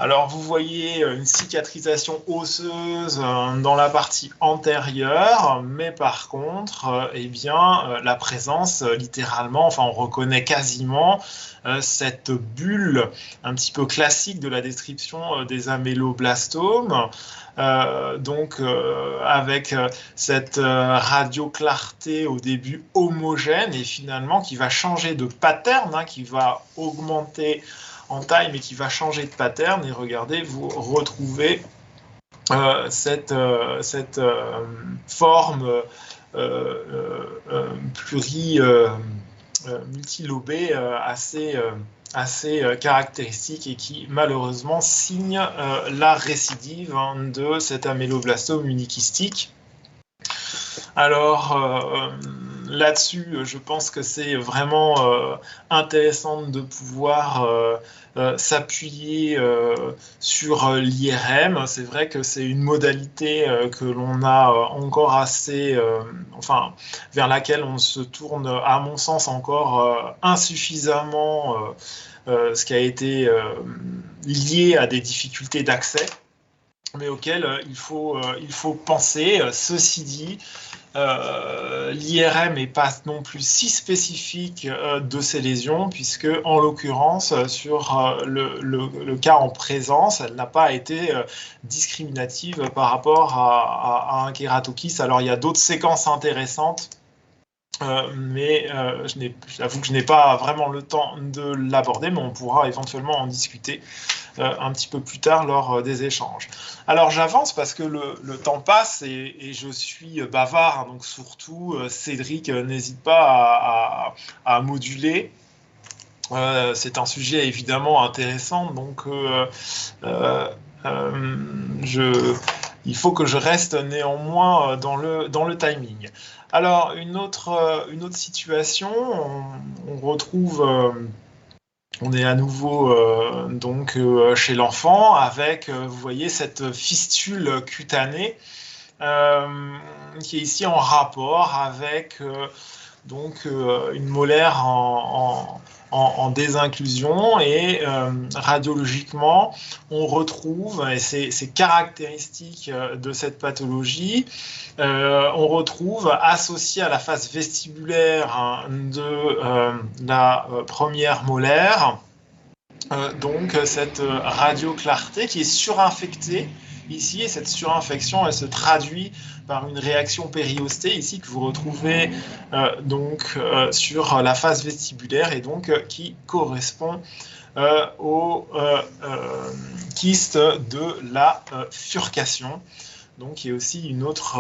B: alors, vous voyez une cicatrisation osseuse dans la partie antérieure, mais par contre, la présence, littéralement, on reconnaît quasiment cette bulle un petit peu classique de la description des améloblastomes. Avec cette radioclarté au début homogène, et finalement qui va changer de pattern, qui va augmenter en taille, mais qui va changer de pattern. Et regardez, vous retrouvez cette forme multilobée assez caractéristique, et qui malheureusement signe la récidive de cet améloblastome unikystique. Alors là-dessus, je pense que c'est vraiment intéressant de pouvoir s'appuyer sur l'IRM. C'est vrai que c'est une modalité que l'on a encore vers laquelle on se tourne, à mon sens, encore insuffisamment, ce qui a été lié à des difficultés d'accès. mais auquel il faut penser. Ceci dit, l'IRM n'est pas non plus si spécifique de ces lésions, puisque en l'occurrence, sur le cas en présence, elle n'a pas été discriminative par rapport à un kératokys. Alors il y a d'autres séquences intéressantes, mais j'avoue que je n'ai pas vraiment le temps de l'aborder, mais on pourra éventuellement en discuter un petit peu plus tard lors des échanges. Alors j'avance parce que le temps passe et je suis bavard, hein, donc surtout Cédric, n'hésite pas à moduler. C'est un sujet évidemment intéressant, donc il faut que je reste néanmoins dans le timing. Alors, une autre situation, on retrouve, on est à nouveau chez l'enfant avec, vous voyez, cette fistule cutanée qui est ici en rapport avec une molaire en désinclusion, et radiologiquement on retrouve, et c'est caractéristique de cette pathologie, on retrouve associé à la face vestibulaire de la première molaire donc cette radioclarté qui est surinfectée ici, et cette surinfection elle se traduit par une réaction périostée ici que vous retrouvez sur la face vestibulaire, et donc qui correspond au kyste de la furcation. Donc, il y a aussi une autre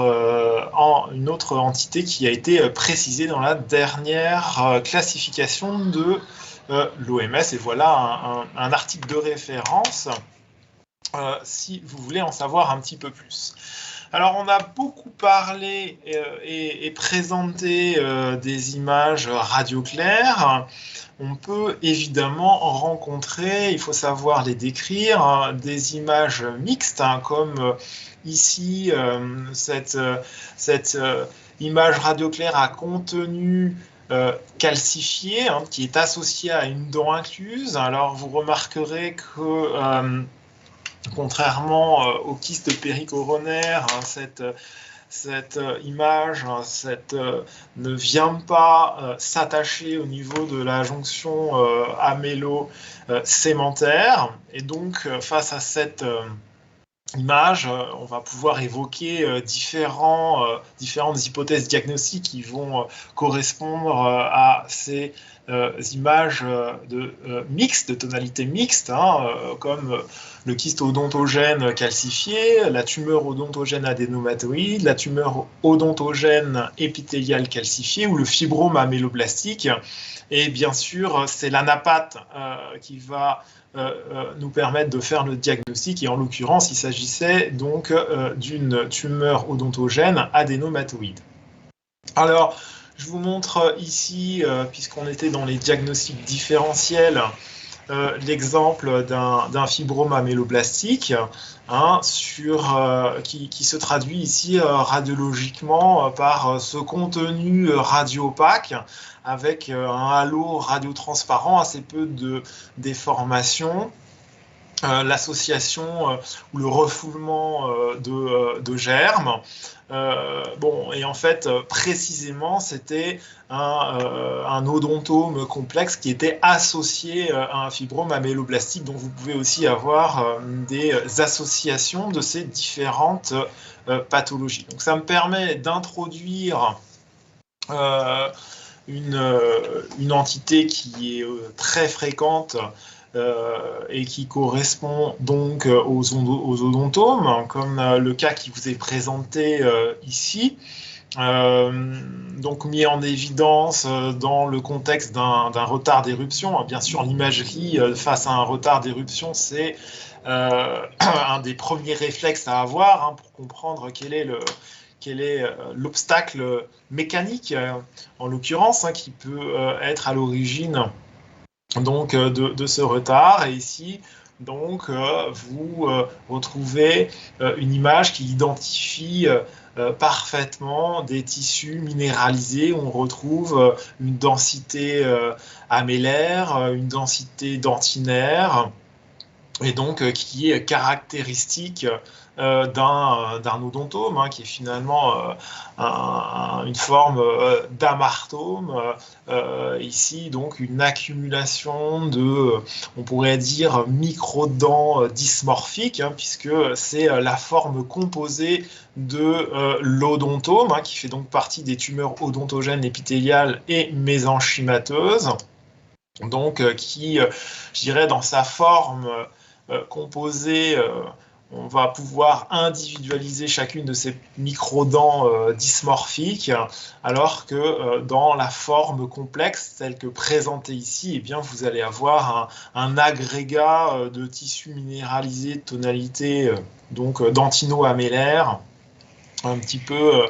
B: entité qui a été précisée dans la dernière classification de l'OMS. Et voilà un article de référence si vous voulez en savoir un petit peu plus. Alors, on a beaucoup parlé et présenté des images radioclaires. On peut évidemment rencontrer, il faut savoir les décrire, hein, des images mixtes, hein, comme ici cette image radioclaire à contenu calcifié, hein, qui est associée à une dent incluse. Alors, vous remarquerez que contrairement au kyste péricoronaire, hein, cette image ne vient pas s'attacher au niveau de la jonction amélo-sémentaire. Et donc, face à cette image, on va pouvoir évoquer différentes hypothèses diagnostiques qui vont correspondre à ces images mixtes, de tonalité mixte, hein, comme le kyste odontogène calcifié, la tumeur odontogène adénomatoïde, la tumeur odontogène épithéliale calcifiée ou le fibrome améloblastique. Et bien sûr, c'est l'anapathe qui va nous permettre de faire le diagnostic, et en l'occurrence, il s'agissait donc d'une tumeur odontogène adénomatoïde. Alors, je vous montre ici, puisqu'on était dans les diagnostics différentiels, l'exemple d'un fibrome améloblastique, hein, qui se traduit ici radiologiquement par ce contenu radio-opaque avec un halo radiotransparent, assez peu de déformation, l'association ou le refoulement de germes. Et en fait, précisément, c'était un odontome complexe qui était associé à un fibrome améloblastique, dont vous pouvez aussi avoir des associations de ces différentes pathologies. Donc ça me permet d'introduire une entité qui est très fréquente et qui correspond donc aux odontomes, comme le cas qui vous est présenté ici, donc mis en évidence dans le contexte d'un retard d'éruption. Bien sûr, l'imagerie face à un retard d'éruption, c'est un des premiers réflexes à avoir, hein, pour comprendre quel est l'obstacle mécanique, en l'occurrence, hein, qui peut être à l'origine donc de ce retard. Et ici, donc, vous retrouvez une image qui identifie parfaitement des tissus minéralisés. On retrouve une densité améllaire, une densité dentinaire, et donc qui est caractéristique d'un odontome, hein, qui est finalement une forme d'amartome. Ici, donc, une accumulation de, on pourrait dire, microdents dysmorphiques, hein, puisque c'est la forme composée de l'odontome, hein, qui fait donc partie des tumeurs odontogènes épithéliales et mésenchymateuses, donc qui, je dirais, dans sa forme composée, on va pouvoir individualiser chacune de ces microdents dysmorphiques, alors que dans la forme complexe, telle que présentée ici, eh bien, vous allez avoir un agrégat de tissus minéralisés de tonalité donc dentino-améllaire, un petit peu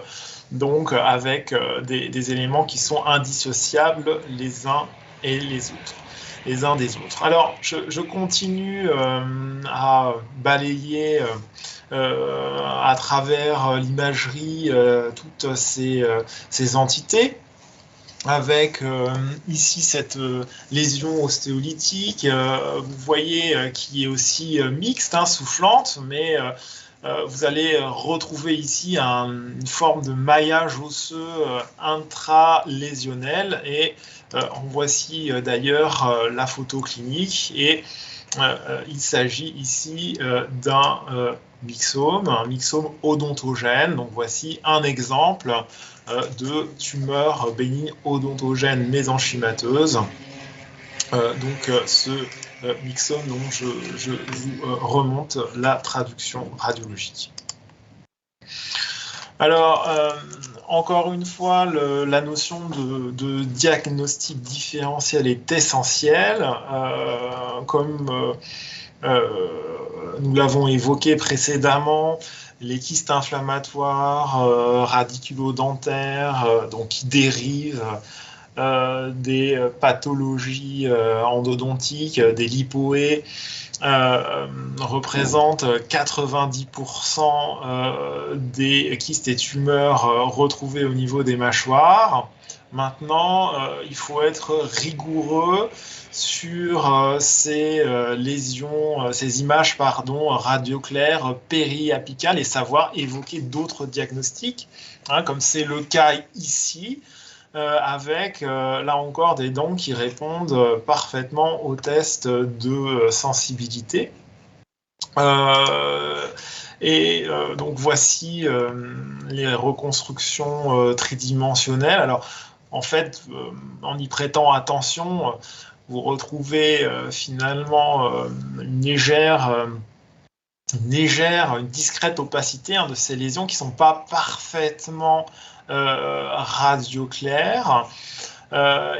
B: donc avec des éléments qui sont indissociables les uns des autres. Alors, je continue à balayer à travers l'imagerie toutes ces entités, avec ici cette lésion ostéolytique, vous voyez, qui est aussi mixte, hein, soufflante, mais vous allez retrouver ici une forme de maillage osseux intralésionnel, et en voici d'ailleurs la photo clinique, et il s'agit ici d'un myxome, un myxome odontogène. Donc voici un exemple de tumeur bénigne odontogène mésenchymateuse. Donc ce myxome dont je vous remonte la traduction radiologique. Alors, encore une fois, la notion de diagnostic différentiel est essentielle. Comme nous l'avons évoqué précédemment, les kystes inflammatoires radiculodentaires, donc qui dérivent des pathologies endodontiques, des lipoées, représentent 90% des kystes et tumeurs retrouvés au niveau des mâchoires. Maintenant, il faut être rigoureux sur ces lésions, ces images, radioclaires périapicales, et savoir évoquer d'autres diagnostics, hein, comme c'est le cas ici, avec là encore des dents qui répondent parfaitement au test de sensibilité. Donc voici les reconstructions tridimensionnelles. Alors en fait, en y prêtant attention, vous retrouvez finalement une discrète opacité, hein, de ces lésions qui ne sont pas parfaitement radioclaires.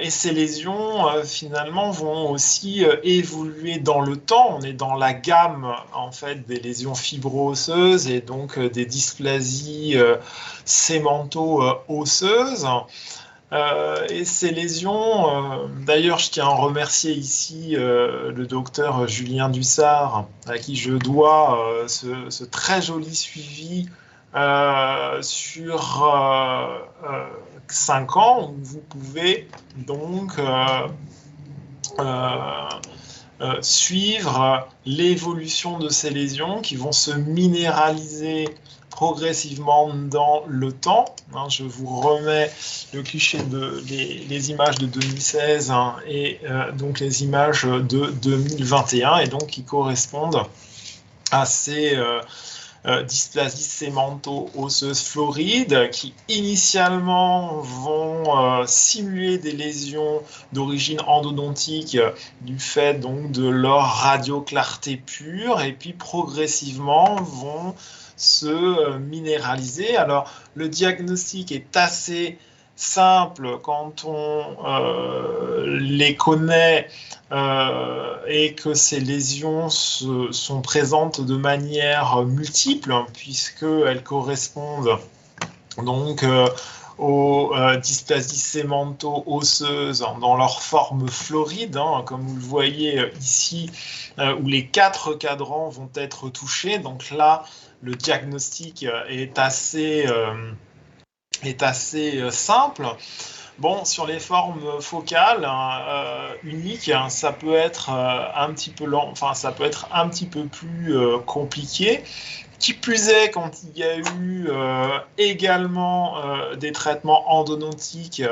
B: Et ces lésions, finalement, vont aussi évoluer dans le temps. On est dans la gamme, en fait, des lésions fibro-osseuses et donc des dysplasies sémento-osseuses. Et ces lésions, d'ailleurs, je tiens à remercier ici le docteur Julien Dussard, à qui je dois ce très joli suivi sur 5 ans, où vous pouvez donc suivre l'évolution de ces lésions qui vont se minéraliser progressivement dans le temps. Hein, je vous remets le cliché les images de 2016, hein, et donc les images de 2021, et donc qui correspondent à ces dysplasies sémento-osseuses florides qui initialement vont simuler des lésions d'origine endodontique du fait donc de leur radioclarté pure, et puis progressivement vont se minéraliser. Alors le diagnostic est assez simple quand on les connaît et que ces lésions sont présentes de manière multiple, hein, puisqu'elles correspondent donc aux dysplasies sémento-osseuses dans leur forme floride, hein, comme vous le voyez ici, où les 4 cadrans vont être touchés. Donc là, le diagnostic est assez simple. Bon, sur les formes focales uniques, hein, ça peut être un petit peu lent, enfin ça peut être un petit peu plus compliqué, Qui plus est, quand il y a eu également des traitements endodontiques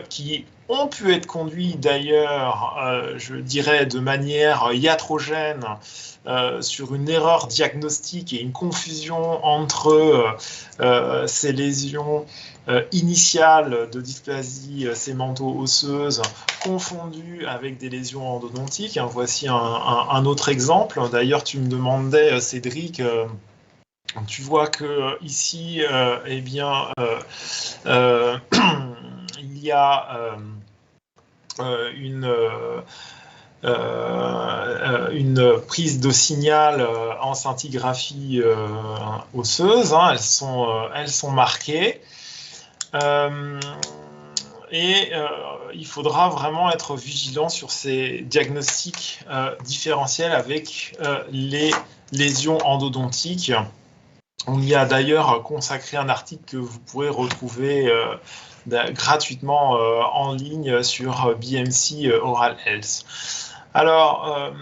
B: qui ont pu être conduits d'ailleurs, je dirais, de manière iatrogène sur une erreur diagnostique et une confusion entre ces lésions initiales de dysplasie sémento-osseuse confondues avec des lésions endodontiques. Voici un autre exemple. D'ailleurs, tu me demandais, Cédric, tu vois que ici, eh bien, il y a une prise de signal en scintigraphie osseuse. Elles sont marquées. Il faudra vraiment être vigilant sur ces diagnostics différentiels avec les lésions endodontiques. On y a d'ailleurs consacré un article que vous pourrez retrouver gratuitement en ligne sur BMC Oral Health. Alors,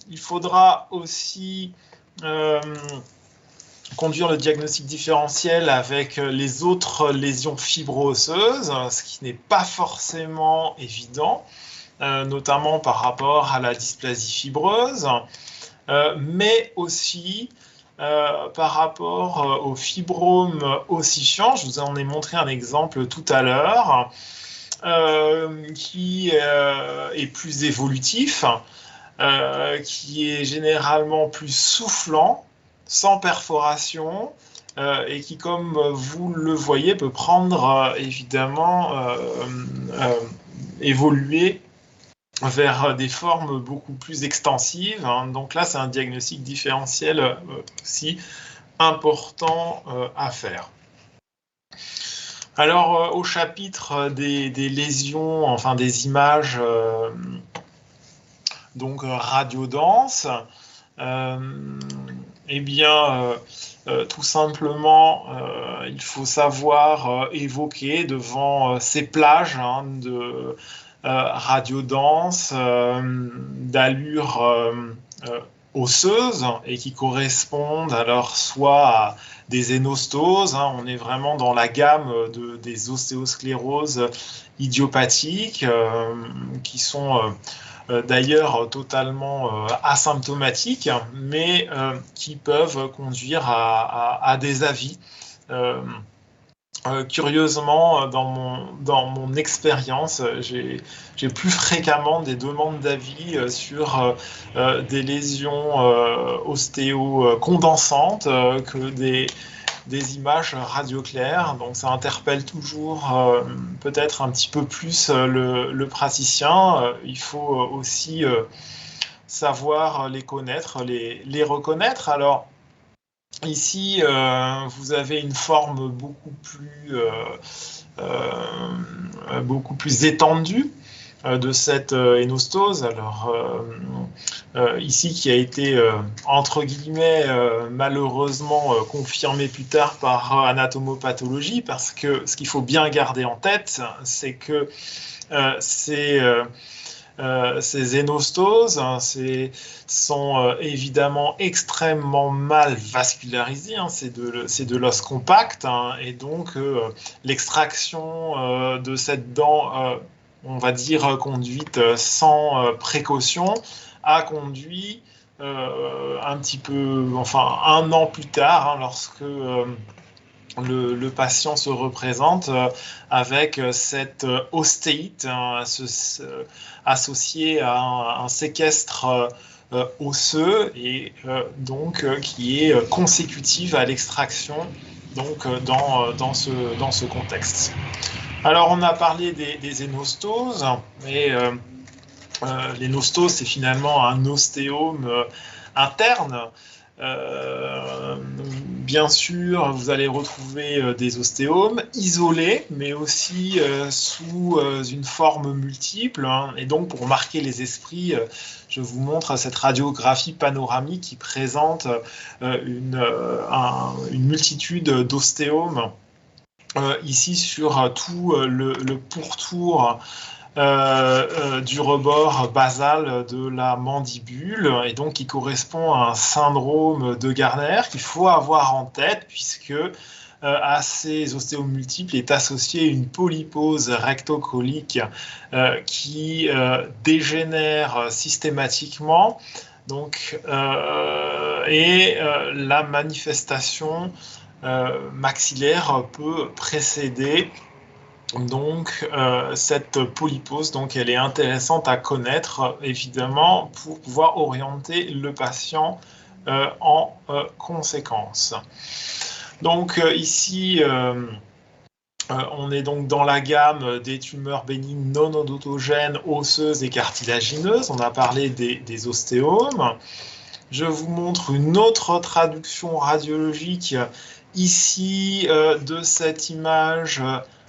B: il faudra aussi conduire le diagnostic différentiel avec les autres lésions fibro-osseuses, ce qui n'est pas forcément évident, notamment par rapport à la dysplasie fibreuse, mais aussi par rapport au fibrome ossifiant. Je vous en ai montré un exemple tout à l'heure, qui est plus évolutif, qui est généralement plus soufflant, sans perforation, et qui, comme vous le voyez, peut prendre évidemment évoluer vers des formes beaucoup plus extensives. Donc là, c'est un diagnostic différentiel aussi important à faire. Alors, au chapitre des lésions, enfin des images donc radiodenses, eh bien, tout simplement, il faut savoir évoquer devant ces plages de radiodenses, d'allure osseuse, et qui correspondent alors soit à des énostoses, on est vraiment dans la gamme des ostéoscléroses idiopathiques, qui sont d'ailleurs totalement asymptomatiques, mais qui peuvent conduire à des avis. Curieusement, dans mon expérience, j'ai plus fréquemment des demandes d'avis sur des lésions ostéo-condensantes que des images radioclaires. Donc ça interpelle toujours peut-être un petit peu plus le praticien. Il faut aussi savoir les connaître, les reconnaître. Alors, ici, vous avez une forme beaucoup plus étendue de cette énostose. Alors, ici, qui a été, entre guillemets, malheureusement confirmé plus tard par anatomopathologie, parce que ce qu'il faut bien garder en tête, c'est que ces énostoses sont évidemment extrêmement mal vascularisées, c'est de l'os compact, et donc l'extraction de cette dent, on va dire conduite sans précaution, a conduit un petit peu, enfin 1 an plus tard, lorsque le patient se représente avec cette ostéite associée à un séquestre osseux, et donc qui est consécutive à l'extraction, donc dans ce contexte. Alors, on a parlé des énostoses, et l'énostose, c'est finalement un ostéome interne. Bien sûr, vous allez retrouver des ostéomes isolés, mais aussi sous une forme multiple. Et donc, pour marquer les esprits, je vous montre cette radiographie panoramique qui présente une multitude d'ostéomes ici sur tout le pourtour du rebord basal de la mandibule, et donc qui correspond à un syndrome de Gardner qu'il faut avoir en tête, puisque à ces ostéomultiples est associée une polypose rectocolique qui dégénère systématiquement. Donc, la manifestation maxillaire peut précéder donc cette polypose. Donc elle est intéressante à connaître évidemment pour pouvoir orienter le patient en conséquence. Donc ici on est donc dans la gamme des tumeurs bénignes non odontogènes, osseuses et cartilagineuses. On a parlé des ostéomes. Je vous montre une autre traduction radiologique ici de cette image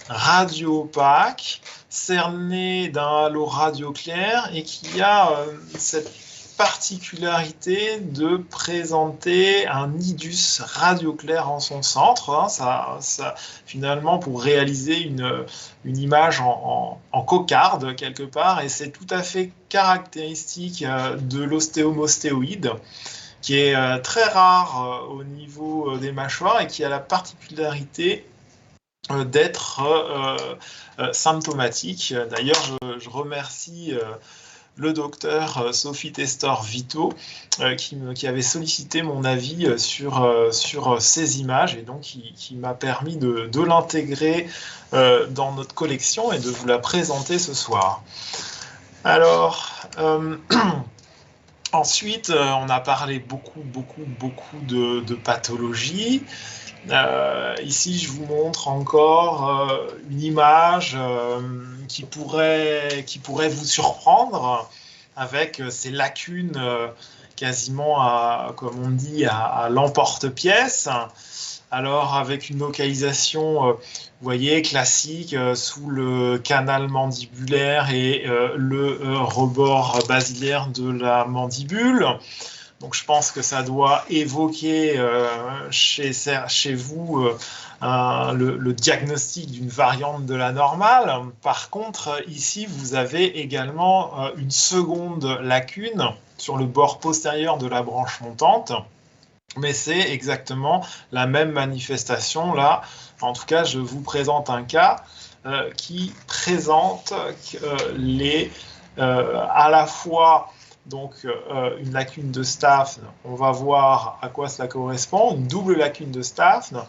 B: radio-opaque, cernée d'un halo radio clair et qui a cette particularité de présenter un nidus radio-clair en son centre. Hein, ça, finalement, pour réaliser une image en cocarde quelque part, et c'est tout à fait caractéristique de l'ostéomostéoïde, qui est très rare au niveau des mâchoires et qui a la particularité d'être symptomatique. D'ailleurs, je remercie le docteur Sophie Testor-Vito qui avait sollicité mon avis sur ces images et donc qui m'a permis de l'intégrer dans notre collection et de vous la présenter ce soir. Alors, ensuite, on a parlé beaucoup de pathologies. Ici, je vous montre encore une image qui pourrait vous surprendre avec ces lacunes quasiment, comme on dit, à l'emporte-pièce. Alors, avec une localisation, vous voyez, classique sous le canal mandibulaire et le rebord basilaire de la mandibule. Donc je pense que ça doit évoquer chez vous le diagnostic d'une variante de la normale. Par contre, ici, vous avez également une seconde lacune sur le bord postérieur de la branche montante. Mais c'est exactement la même manifestation là. En tout cas, je vous présente un cas qui présente à la fois donc une lacune de Staphne, on va voir à quoi cela correspond, une double lacune de Staphne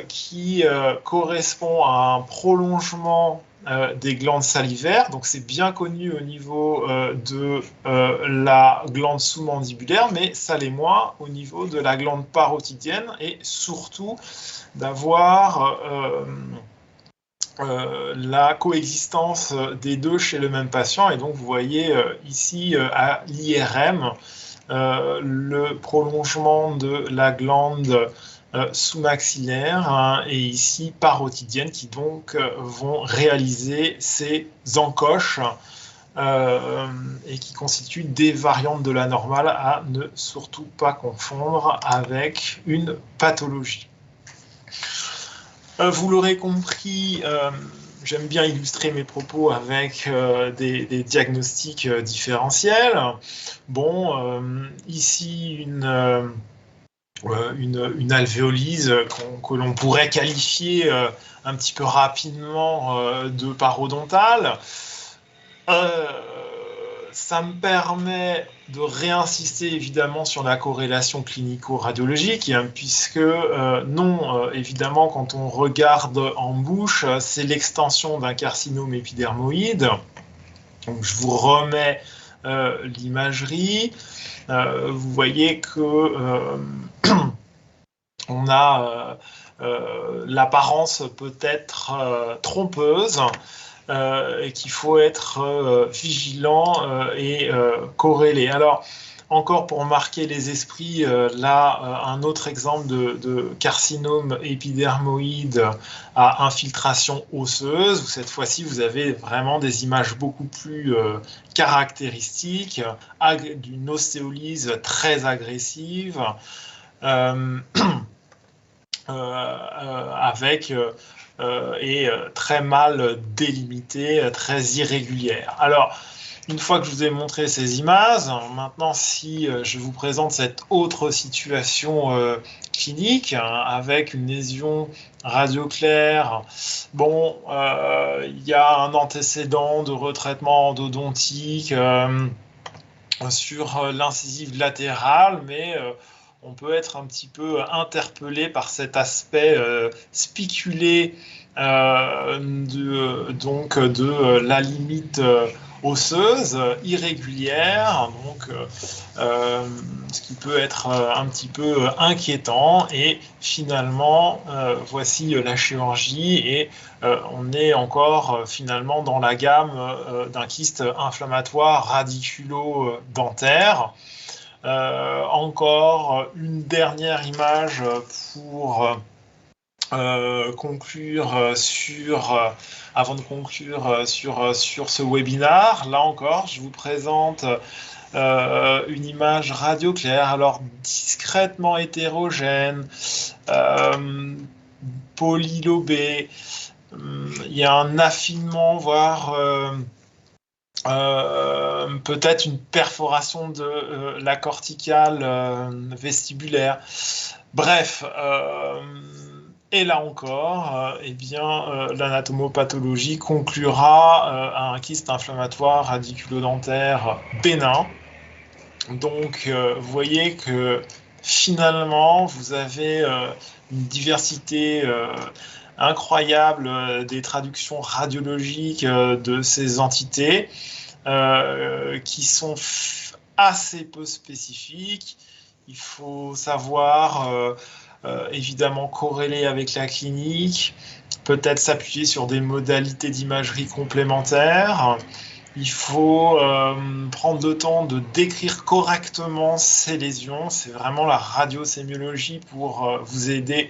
B: qui correspond à un prolongement des glandes salivaires, donc c'est bien connu au niveau de la glande sous-mandibulaire, mais ça l'est moins au niveau de la glande parotidienne et surtout d'avoir la coexistence des deux chez le même patient. Et donc vous voyez ici à l'IRM le prolongement de la glande sous-maxillaire hein, et ici parotidienne qui donc vont réaliser ces encoches et qui constituent des variantes de la normale à ne surtout pas confondre avec une pathologie. Vous l'aurez compris, j'aime bien illustrer mes propos avec des diagnostics différentiels. Bon, ici une alvéolyse que l'on pourrait qualifier un petit peu rapidement de parodontale. Ça me permet de réinsister évidemment sur la corrélation clinico-radiologique, hein, puisque évidemment, quand on regarde en bouche, c'est l'extension d'un carcinome épidermoïde. Donc, je vous remets l'imagerie. Vous voyez que on a l'apparence peut-être trompeuse. Et qu'il faut être vigilant et corrélé. Alors, encore pour marquer les esprits, là, un autre exemple de carcinome épidermoïde à infiltration osseuse, où cette fois-ci, vous avez vraiment des images beaucoup plus caractéristiques, d'une ostéolyse très agressive. avec et très mal délimitée, très irrégulière. Alors, une fois que je vous ai montré ces images, maintenant si je vous présente cette autre situation clinique avec une lésion radioclaire, bon, il y a un antécédent de retraitement endodontique sur l'incisive latérale, mais on peut être un petit peu interpellé par cet aspect spiculé de la limite osseuse irrégulière, donc ce qui peut être un petit peu inquiétant. Et finalement, voici la chirurgie et on est encore finalement dans la gamme d'un kyste inflammatoire radiculo-dentaire. Encore une dernière image pour conclure avant de conclure sur ce webinaire. Là encore, je vous présente une image radioclaire, alors discrètement hétérogène, polylobée. Il y a un affinement, voire peut-être une perforation de la corticale vestibulaire. Bref, et là encore, l'anatomopathologie conclura à un kyste inflammatoire radiculodentaire bénin. Donc, vous voyez que finalement, vous avez une diversité incroyable des traductions radiologiques de ces entités qui sont assez peu spécifiques. Il faut savoir évidemment corréler avec la clinique, peut-être s'appuyer sur des modalités d'imagerie complémentaires. Il faut prendre le temps de décrire correctement ces lésions. C'est vraiment la radiosémiologie pour vous aider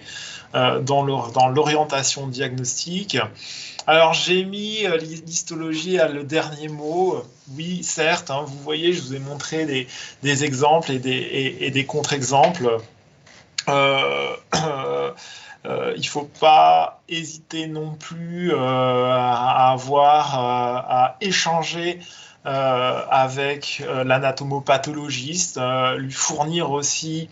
B: dans l'orientation diagnostique. Alors, j'ai mis l'histologie à le dernier mot. Oui, certes, hein, vous voyez, je vous ai montré des exemples et des contre-exemples. Il ne faut pas hésiter non plus à échanger avec l'anatomopathologiste, lui fournir aussi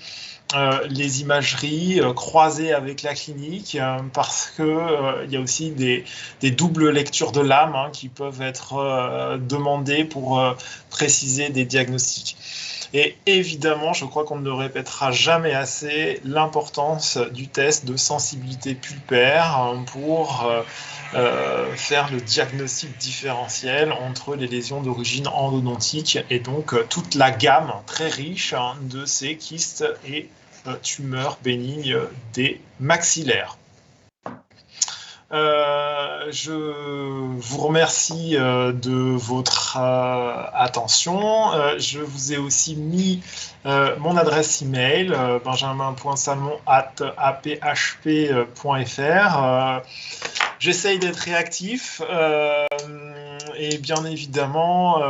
B: les imageries croisées avec la clinique parce que il y a aussi des doubles lectures de l'âme qui peuvent être demandées pour préciser des diagnostics. Et évidemment, je crois qu'on ne le répétera jamais assez, l'importance du test de sensibilité pulpaire pour faire le diagnostic différentiel entre les lésions d'origine endodontique et donc toute la gamme très riche de ces kystes et tumeurs bénignes des maxillaires. Je vous remercie de votre attention. Je vous ai aussi mis mon adresse email benjamin.salmon@aphp.fr. J'essaye d'être réactif et bien évidemment,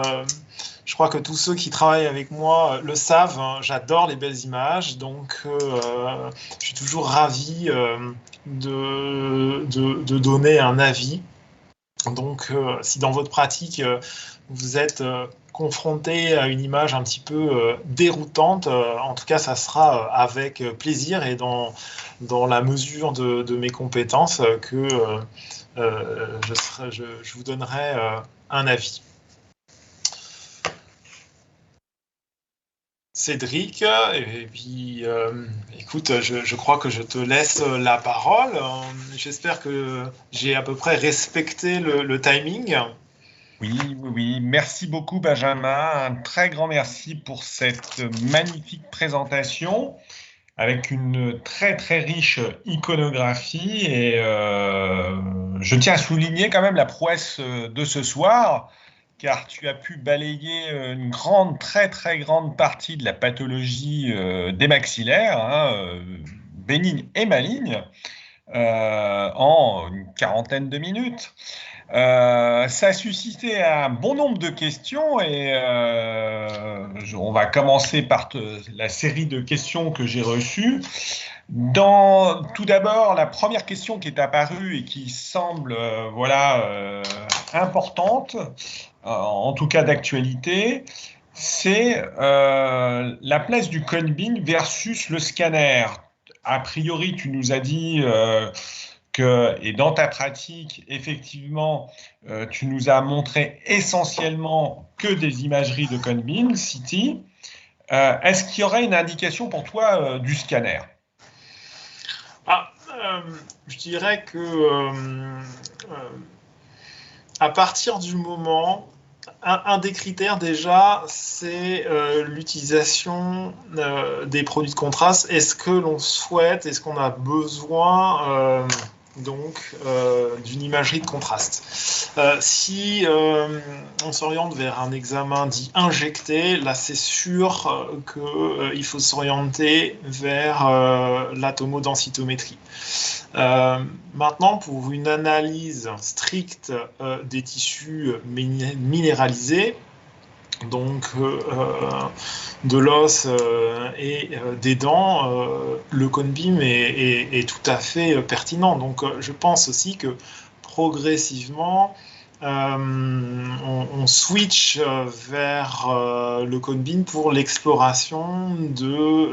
B: je crois que tous ceux qui travaillent avec moi le savent, j'adore les belles images, donc je suis toujours ravi de donner un avis. Donc, si dans votre pratique, vous êtes confronté à une image un petit peu déroutante, en tout cas, ça sera avec plaisir et dans la mesure de mes compétences que je vous donnerai un avis. Cédric, et puis écoute, je crois que je te laisse la parole. J'espère que j'ai à peu près respecté le timing.
A: Oui. Merci beaucoup, Benjamin. Un très grand merci pour cette magnifique présentation avec une très, très riche iconographie. Et je tiens à souligner quand même la prouesse de ce soir, car tu as pu balayer une très très grande partie de la pathologie des maxillaires, bénigne et maligne, en une quarantaine de minutes. Ça a suscité un bon nombre de questions et on va commencer par la série de questions que j'ai reçues. Tout d'abord, la première question qui est apparue et qui semble importante, en tout cas d'actualité, c'est la place du Conbin versus le scanner. A priori, tu nous as dit et dans ta pratique, effectivement, tu nous as montré essentiellement que des imageries de Conbin, City. Est-ce qu'il y aurait une indication pour toi du scanner?
B: Je dirais que à partir du moment, un des critères déjà, c'est l'utilisation des produits de contraste. Est-ce que l'on souhaite, est-ce qu'on a besoin d'une imagerie de contraste? Si on s'oriente vers un examen dit injecté, là c'est sûr qu'il faut s'orienter vers la tomodensitométrie. Maintenant, pour une analyse stricte des tissus minéralisés, donc de l'os et des dents, le Conbim est tout à fait pertinent. Donc je pense aussi que progressivement, on switch vers le Conbin pour l'exploration de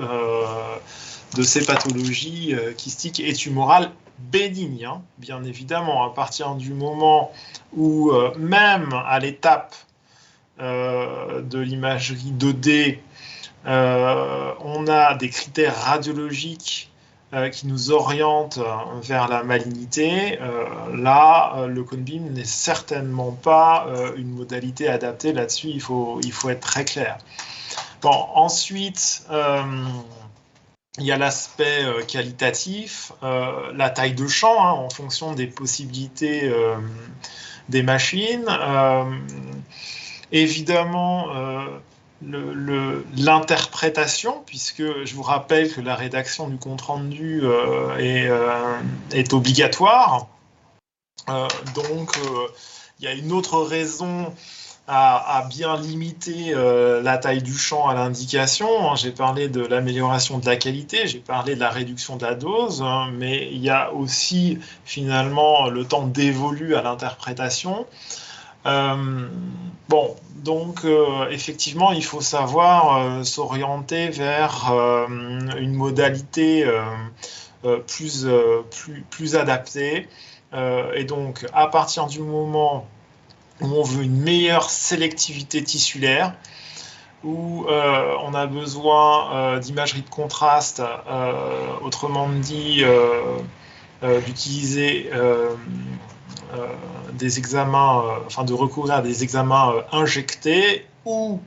B: ces pathologies kystiques et tumorales bénignes, hein, bien évidemment, à partir du moment où, même à l'étape de l'imagerie 2D, on a des critères radiologiques qui nous orientent vers la malignité. Là, le Conbin n'est certainement pas une modalité adaptée là-dessus, il faut être très clair. Bon, ensuite, il y a l'aspect qualitatif, la taille de champ, hein, en fonction des possibilités des machines. Évidemment, l'interprétation, puisque je vous rappelle que la rédaction du compte-rendu est obligatoire. Donc, il y a une autre raison à bien limiter la taille du champ à l'indication. J'ai parlé de l'amélioration de la qualité, j'ai parlé de la réduction de la dose, hein, mais il y a aussi finalement le temps dévolu à l'interprétation. Donc effectivement, il faut savoir s'orienter vers une modalité plus adaptée. Et donc, à partir du moment où on veut une meilleure sélectivité tissulaire, où on a besoin d'imagerie de contraste, autrement dit, d'utiliser des examens, de recourir à des examens injectés, ou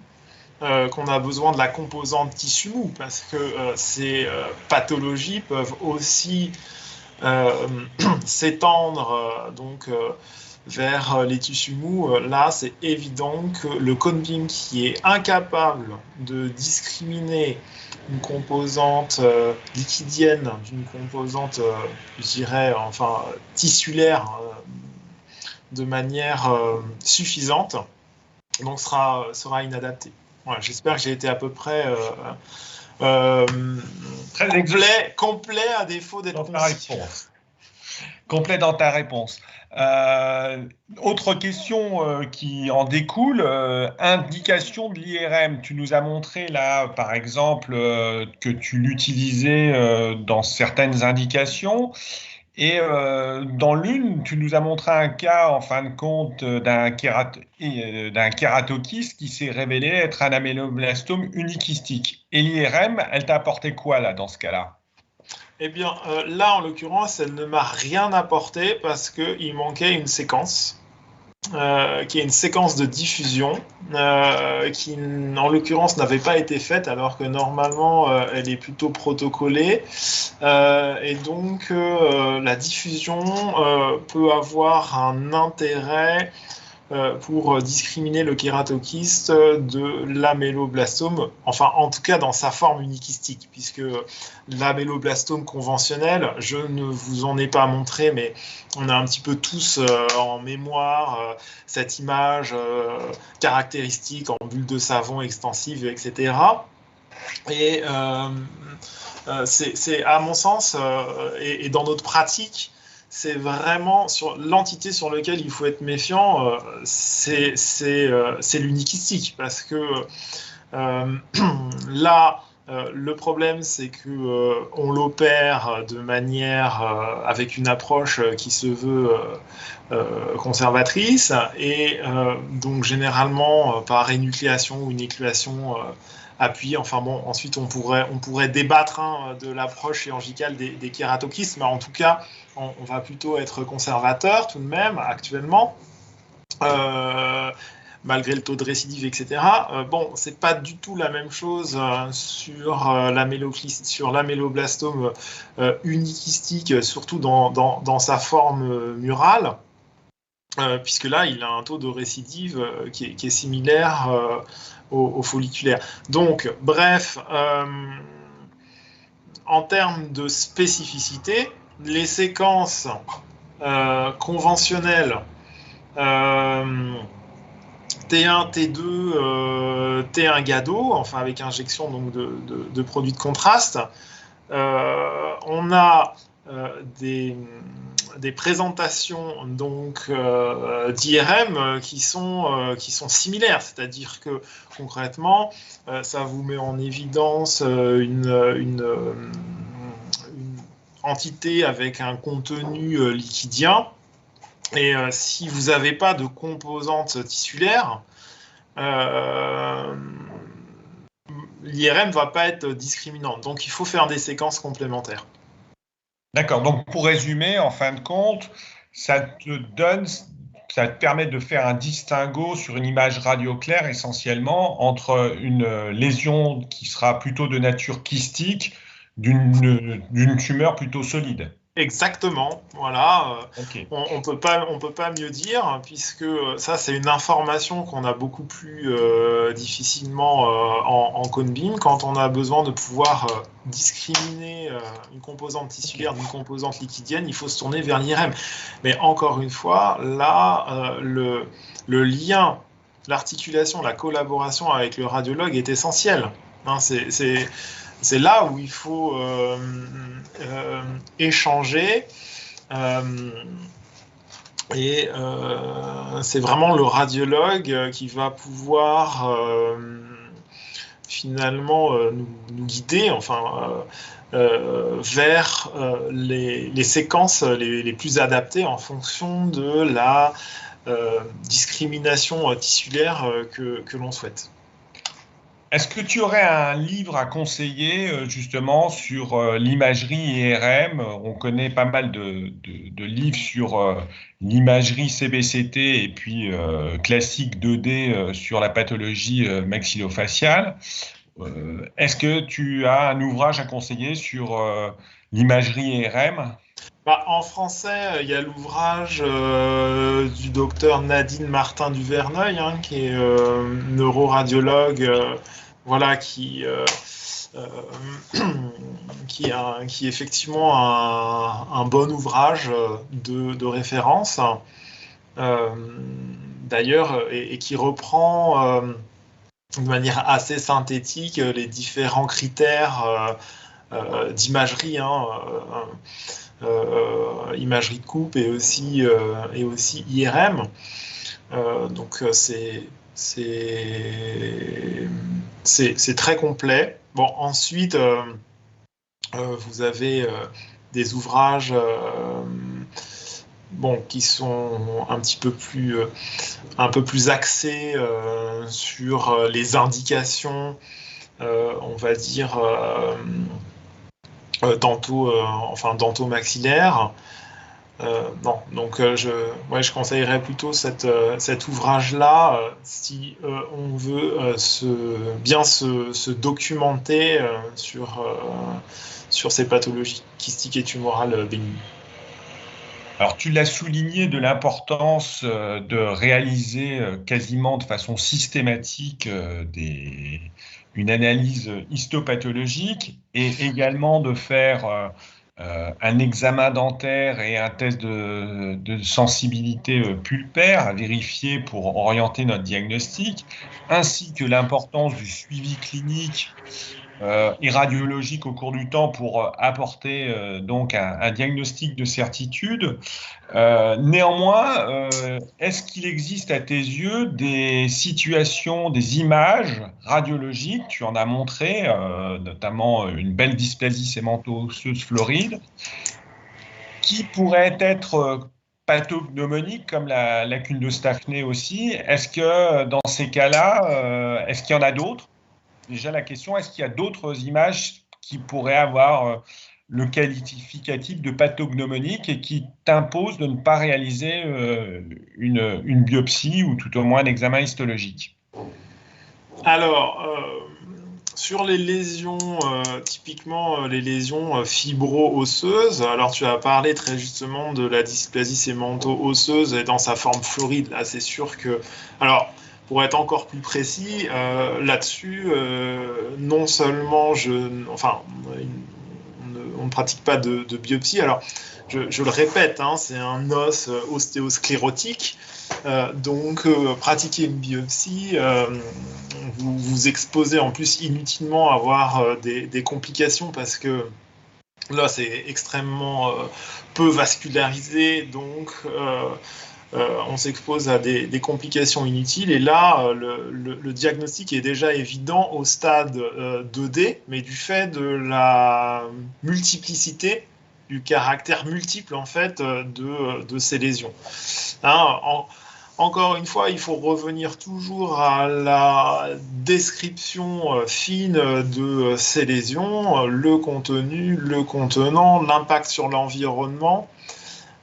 B: qu'on a besoin de la composante tissu mou, parce que ces pathologies peuvent aussi s'étendre vers les tissus mous. Là, c'est évident que le Conbin, qui est incapable de discriminer une composante liquidienne d'une composante, tissulaire de manière suffisante, donc sera inadapté. Voilà, j'espère que j'ai été à peu près complet à défaut d'être concis.
A: Complet dans ta réponse. Autre question qui en découle, indication de l'IRM. Tu nous as montré là, par exemple, que tu l'utilisais dans certaines indications. Et dans l'une, tu nous as montré un cas, en fin de compte, d'un kératokyste qui s'est révélé être un améloblastome unikystique. Et l'IRM, elle t'a apporté quoi là, dans ce cas-là?
B: Eh bien, là, en l'occurrence, elle ne m'a rien apporté parce qu'il manquait une séquence, qui est une séquence de diffusion, qui, en l'occurrence, n'avait pas été faite, alors que normalement, elle est plutôt protocolée. Et donc, la diffusion peut avoir un intérêt pour discriminer le kératokyste de l'améloblastome, enfin en tout cas dans sa forme unikystique, puisque l'améloblastome conventionnel, je ne vous en ai pas montré, mais on a un petit peu tous en mémoire cette image caractéristique en bulle de savon extensive, etc. Et c'est à mon sens, et dans notre pratique, c'est vraiment sur l'entité sur laquelle il faut être méfiant, c'est l'unikystique, parce que là, le problème, c'est que on l'opère de manière avec une approche qui se veut conservatrice, et donc généralement par énucléation ou énucléation appuyée. Enfin bon, ensuite on pourrait débattre de l'approche chirurgicale des kératokystes, mais en tout cas, on va plutôt être conservateur tout de même actuellement. Malgré le taux de récidive, etc. Bon, c'est pas du tout la même chose sur l'améloblastome unikystique, surtout dans sa forme murale, puisque là, il a un taux de récidive qui est similaire au folliculaire. Donc, bref, en termes de spécificité, les séquences conventionnelles T1, T2, T1 GADO, enfin avec injection donc de produits de contraste. On a des présentations donc d'IRM qui sont similaires, c'est-à-dire que concrètement, ça vous met en évidence une entité avec un contenu liquidien. Et si vous n'avez pas de composante tissulaire, l'IRM ne va pas être discriminante. Donc, il faut faire des séquences complémentaires.
A: D'accord. Donc, pour résumer, en fin de compte, ça te permet de faire un distinguo sur une image radio-claire essentiellement entre une lésion qui sera plutôt de nature kystique d'une tumeur plutôt solide.
B: Exactement, voilà.
A: Okay.
B: On peut pas mieux dire, puisque ça c'est une information qu'on a beaucoup plus difficilement en cone-beam quand on a besoin de pouvoir discriminer une composante tissulaire d'une composante liquidienne. Il faut se tourner vers l'IRM. Mais encore une fois, là le lien, l'articulation, la collaboration avec le radiologue est essentielle. Hein, c'est là où il faut échanger et c'est vraiment le radiologue qui va pouvoir finalement nous guider vers les séquences les plus adaptées en fonction de la discrimination tissulaire que l'on souhaite.
A: Est-ce que tu aurais un livre à conseiller justement sur l'imagerie IRM? On connaît pas mal de livres sur l'imagerie CBCT et puis classique 2D sur la pathologie maxillofaciale. Est-ce que tu as un ouvrage à conseiller sur l'imagerie IRM?
B: En français, il y a l'ouvrage du docteur Nadine Martin-Duverneuil, qui est neuroradiologue, voilà, qui est effectivement un bon ouvrage de référence, d'ailleurs, et qui reprend de manière assez synthétique les différents critères d'imagerie, imagerie de coupe et aussi IRM. Donc c'est très complet. Bon, ensuite, vous avez des ouvrages qui sont un peu plus axés sur les indications, on va dire dentomaxillaire. Donc je conseillerais plutôt cet ouvrage-là si on veut bien se documenter sur ces pathologies kystiques et tumorales bénignes.
A: Alors, tu l'as souligné de l'importance de réaliser quasiment de façon systématique une analyse histopathologique et également de faire un examen dentaire et un test de sensibilité pulpaire à vérifier pour orienter notre diagnostic, ainsi que l'importance du suivi clinique et radiologique au cours du temps pour apporter donc un diagnostic de certitude. Néanmoins, est-ce qu'il existe à tes yeux des situations, des images radiologiques, tu en as montré, notamment une belle dysplasie sémento-osseuse floride, qui pourraient être pathognomoniques comme la lacune de Staphné aussi? Est-ce que dans ces cas-là, est-ce qu'il y en a d'autres? Déjà, la question, est-ce qu'il y a d'autres images qui pourraient avoir le qualificatif de pathognomonique et qui t'imposent de ne pas réaliser une biopsie ou tout au moins un examen histologique?
B: Alors, sur les lésions, typiquement les lésions fibro-osseuses, alors tu as parlé très justement de la dysplasie sémento-osseuse et dans sa forme floride. Là, c'est sûr que... Alors, pour être encore plus précis, là-dessus, non seulement on ne pratique pas de biopsie. Alors, je le répète, hein, c'est un os ostéosclérotique. Donc, pratiquer une biopsie, vous vous exposez en plus inutilement à avoir des complications parce que là, c'est extrêmement peu vascularisé. Donc, on s'expose à des complications inutiles. Et là, le diagnostic est déjà évident au stade 2D, mais du fait de la multiplicité, du caractère multiple en fait de ces lésions. Hein, encore une fois, il faut revenir toujours à la description fine de ces lésions, le contenu, le contenant, l'impact sur l'environnement.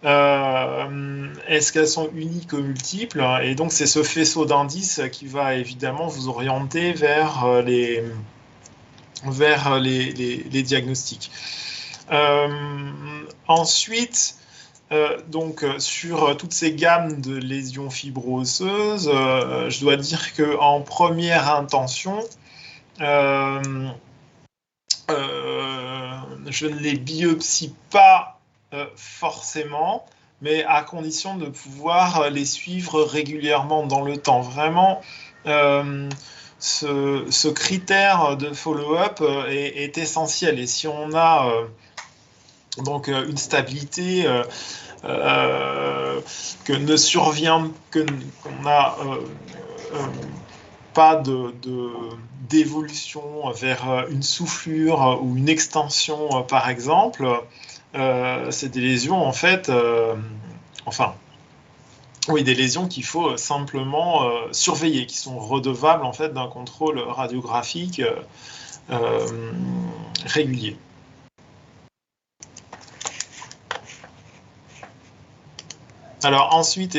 B: Est-ce qu'elles sont uniques ou multiples? Et donc, c'est ce faisceau d'indices qui va évidemment vous orienter vers les diagnostics. Ensuite, donc, sur toutes ces gammes de lésions fibro-osseuses, je dois dire qu'en première intention, je ne les biopsie pas forcément, mais à condition de pouvoir les suivre régulièrement dans le temps. Vraiment, ce critère de follow-up est essentiel. Et si on a donc une stabilité qu'on n'a pas d'évolution vers une soufflure ou une extension, par exemple, c'est des lésions en fait, des lésions qu'il faut simplement surveiller, qui sont redevables en fait d'un contrôle radiographique régulier. Alors ensuite,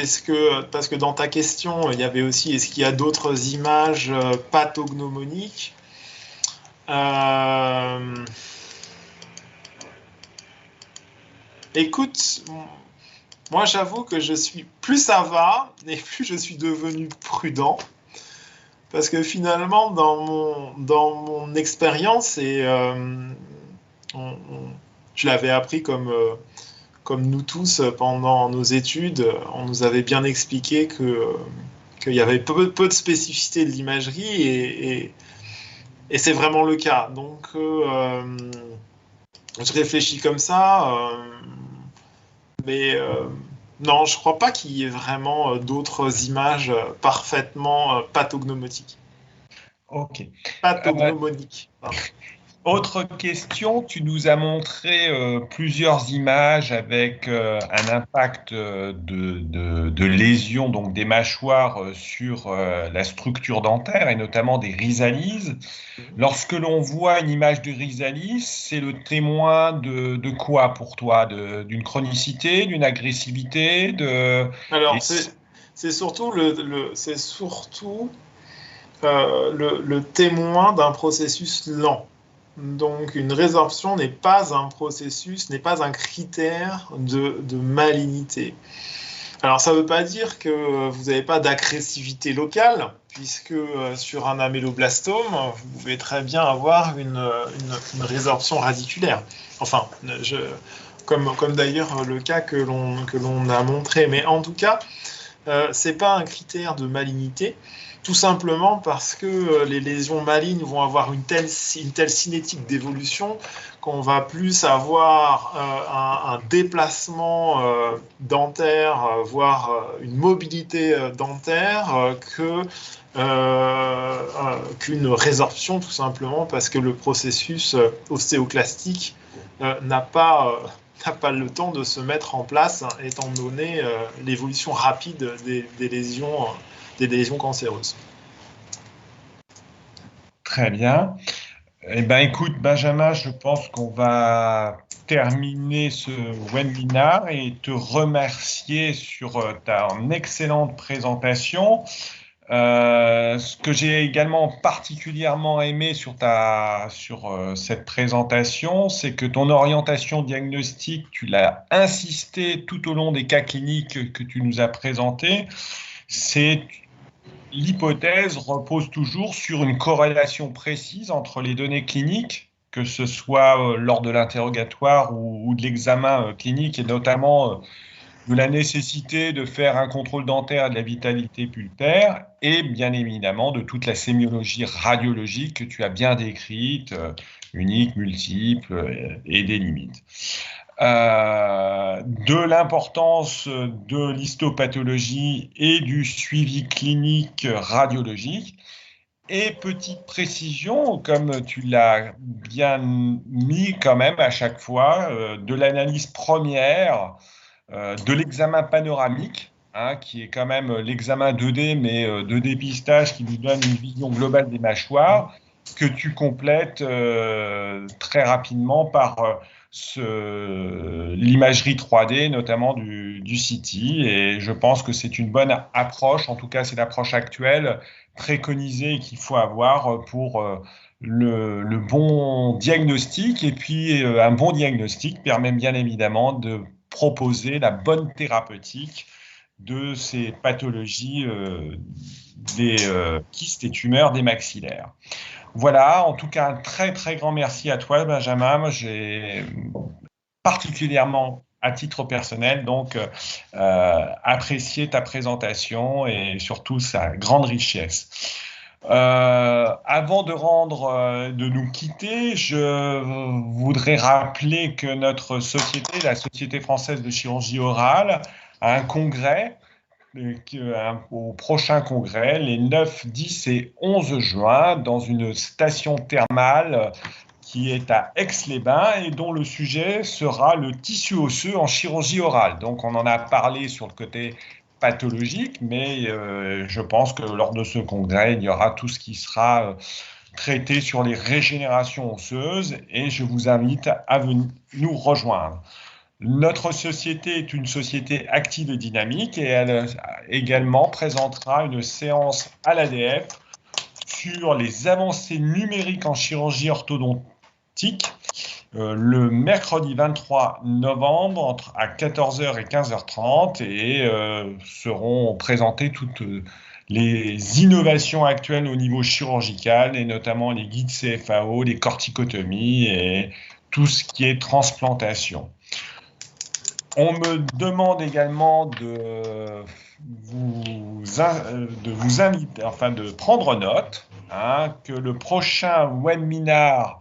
B: parce que dans ta question, il y avait aussi, est-ce qu'il y a d'autres images pathognomoniques? Écoute, moi j'avoue que plus ça va, et plus je suis devenu prudent, parce que finalement, dans mon expérience, et je l'avais appris comme nous tous pendant nos études, on nous avait bien expliqué qu'il y avait peu de spécificité de l'imagerie et c'est vraiment le cas. Donc, je réfléchis comme ça, mais non, je ne crois pas qu'il y ait vraiment d'autres images parfaitement pathognomoniques.
A: Ok.
B: Pathognomoniques.
A: Autre question, tu nous as montré plusieurs images avec un impact de lésions, donc des mâchoires sur la structure dentaire et notamment des rhizalises. Lorsque l'on voit une image de rhizalis, c'est le témoin de quoi pour toi? D'une chronicité, d'une agressivité,
B: Alors, c'est surtout le témoin d'un processus lent. Donc, une résorption n'est pas un processus, n'est pas un critère de malignité. Alors, ça ne veut pas dire que vous n'avez pas d'agressivité locale, puisque sur un améloblastome, vous pouvez très bien avoir une résorption radiculaire. Enfin, comme d'ailleurs le cas que l'on a montré. Mais en tout cas, ce n'est pas un critère de malignité, tout simplement parce que les lésions malignes vont avoir une telle cinétique d'évolution qu'on va plus avoir un déplacement dentaire, voire une mobilité dentaire qu'une résorption, tout simplement parce que le processus ostéoclastique n'a pas le temps de se mettre en place, étant donné l'évolution rapide des lésions cancéreuses.
A: Très bien. Eh bien, écoute, Benjamin, je pense qu'on va terminer ce webinaire et te remercier sur ta excellente présentation. Ce que j'ai également particulièrement aimé sur cette présentation, c'est que ton orientation diagnostique, tu l'as insisté tout au long des cas cliniques que tu nous as présentés. L'hypothèse repose toujours sur une corrélation précise entre les données cliniques, que ce soit lors de l'interrogatoire ou de l'examen clinique, et notamment de la nécessité de faire un contrôle dentaire et de la vitalité pulpaire, et bien évidemment de toute la sémiologie radiologique que tu as bien décrite, unique, multiple, et des limites. De l'importance de l'histopathologie et du suivi clinique radiologique. Et petite précision, comme tu l'as bien mis quand même à chaque fois, de l'analyse première, de l'examen panoramique, qui est quand même l'examen 2D, mais de dépistage qui nous donne une vision globale des mâchoires, que tu complètes très rapidement par l'imagerie 3D, notamment du CT. Et je pense que c'est une bonne approche, en tout cas c'est l'approche actuelle, préconisée qu'il faut avoir pour le bon diagnostic. Et puis un bon diagnostic permet bien évidemment de proposer la bonne thérapeutique de ces pathologies des kystes et tumeurs des maxillaires. Voilà, en tout cas, un très très grand merci à toi, Benjamin. Moi, j'ai particulièrement, à titre personnel, donc apprécié ta présentation et surtout sa grande richesse. Avant de nous quitter, je voudrais rappeler que notre société, la Société française de chirurgie orale, a un congrès au prochain congrès, les 9, 10 et 11 juin, dans une station thermale qui est à Aix-les-Bains et dont le sujet sera le tissu osseux en chirurgie orale. Donc, on en a parlé sur le côté pathologique, mais je pense que lors de ce congrès, il y aura tout ce qui sera traité sur les régénérations osseuses et je vous invite à venir nous rejoindre. Notre société est une société active et dynamique et elle également présentera une séance à l'ADF sur les avancées numériques en chirurgie orthodontique le mercredi 23 novembre à 14h et 15h30 et seront présentées toutes les innovations actuelles au niveau chirurgical et notamment les guides CFAO, les corticotomies et tout ce qui est transplantation. On me demande également de vous inviter, enfin de prendre note, que le prochain webinaire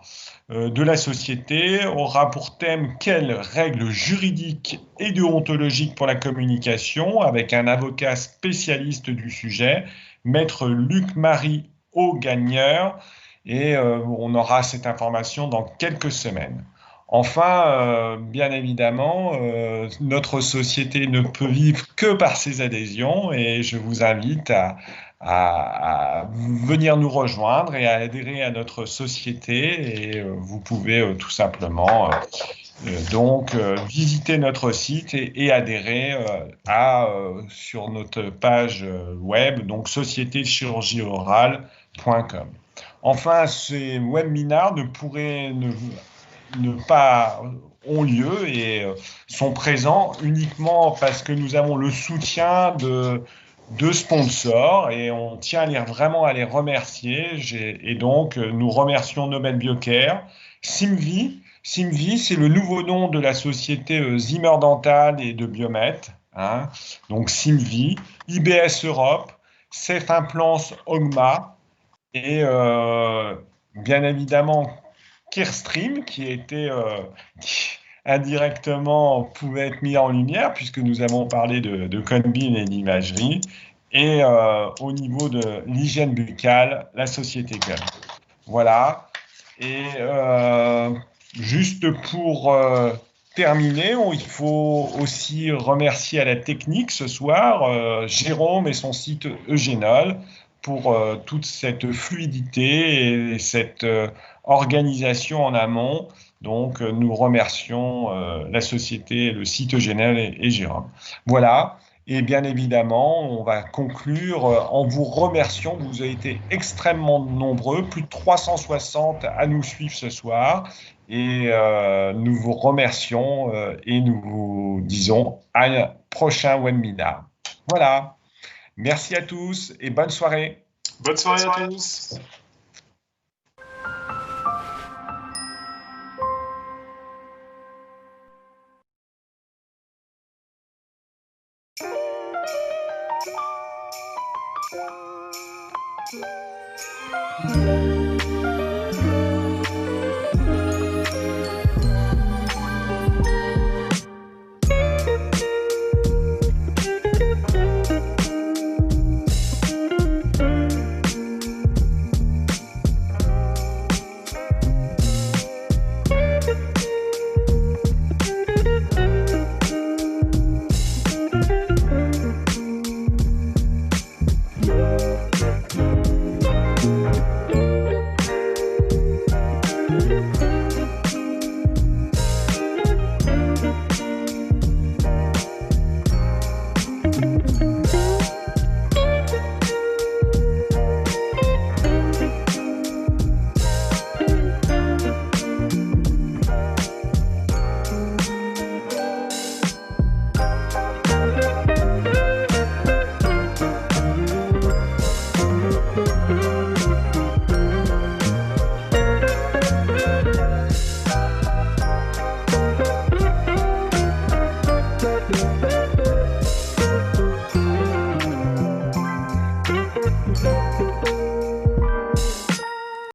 A: de la société aura pour thème quelles règles juridiques et déontologiques pour la communication avec un avocat spécialiste du sujet, maître Luc-Marie Augagneur, et on aura cette information dans quelques semaines. Enfin, bien évidemment, notre société ne peut vivre que par ses adhésions et je vous invite à venir nous rejoindre et à adhérer à notre société. Et vous pouvez tout simplement visiter notre site et adhérer sur notre page web, donc sociétéchirurgieorale.com. Enfin, ces webinars ne pas ont lieu et sont présents uniquement parce que nous avons le soutien de sponsors et on tient vraiment à les remercier. Et donc, nous remercions Nobel Biocare, Simvi. Simvi, c'est le nouveau nom de la société Zimmer Dental et de Biomet. Hein. Donc, Simvi, IBS Europe, Safe Implants Ogma et bien évidemment Kirstream qui qui indirectement pouvait être mis en lumière puisque nous avons parlé de Conbin et d'imagerie et au niveau de l'hygiène buccale, la société Gun. Voilà. Et juste pour terminer, il faut aussi remercier à la technique ce soir Jérôme et son site Eugénol pour toute cette fluidité et cette organisation en amont. Donc, nous remercions la société, le site Eugénol et Jérôme. Voilà. Et bien évidemment, on va conclure en vous remerciant. Vous avez été extrêmement nombreux, plus de 360 à nous suivre ce soir. Et nous vous remercions et nous vous disons à un prochain webinar. Voilà. Merci à tous et bonne soirée.
B: Bonne soirée à tous.
C: Thank you.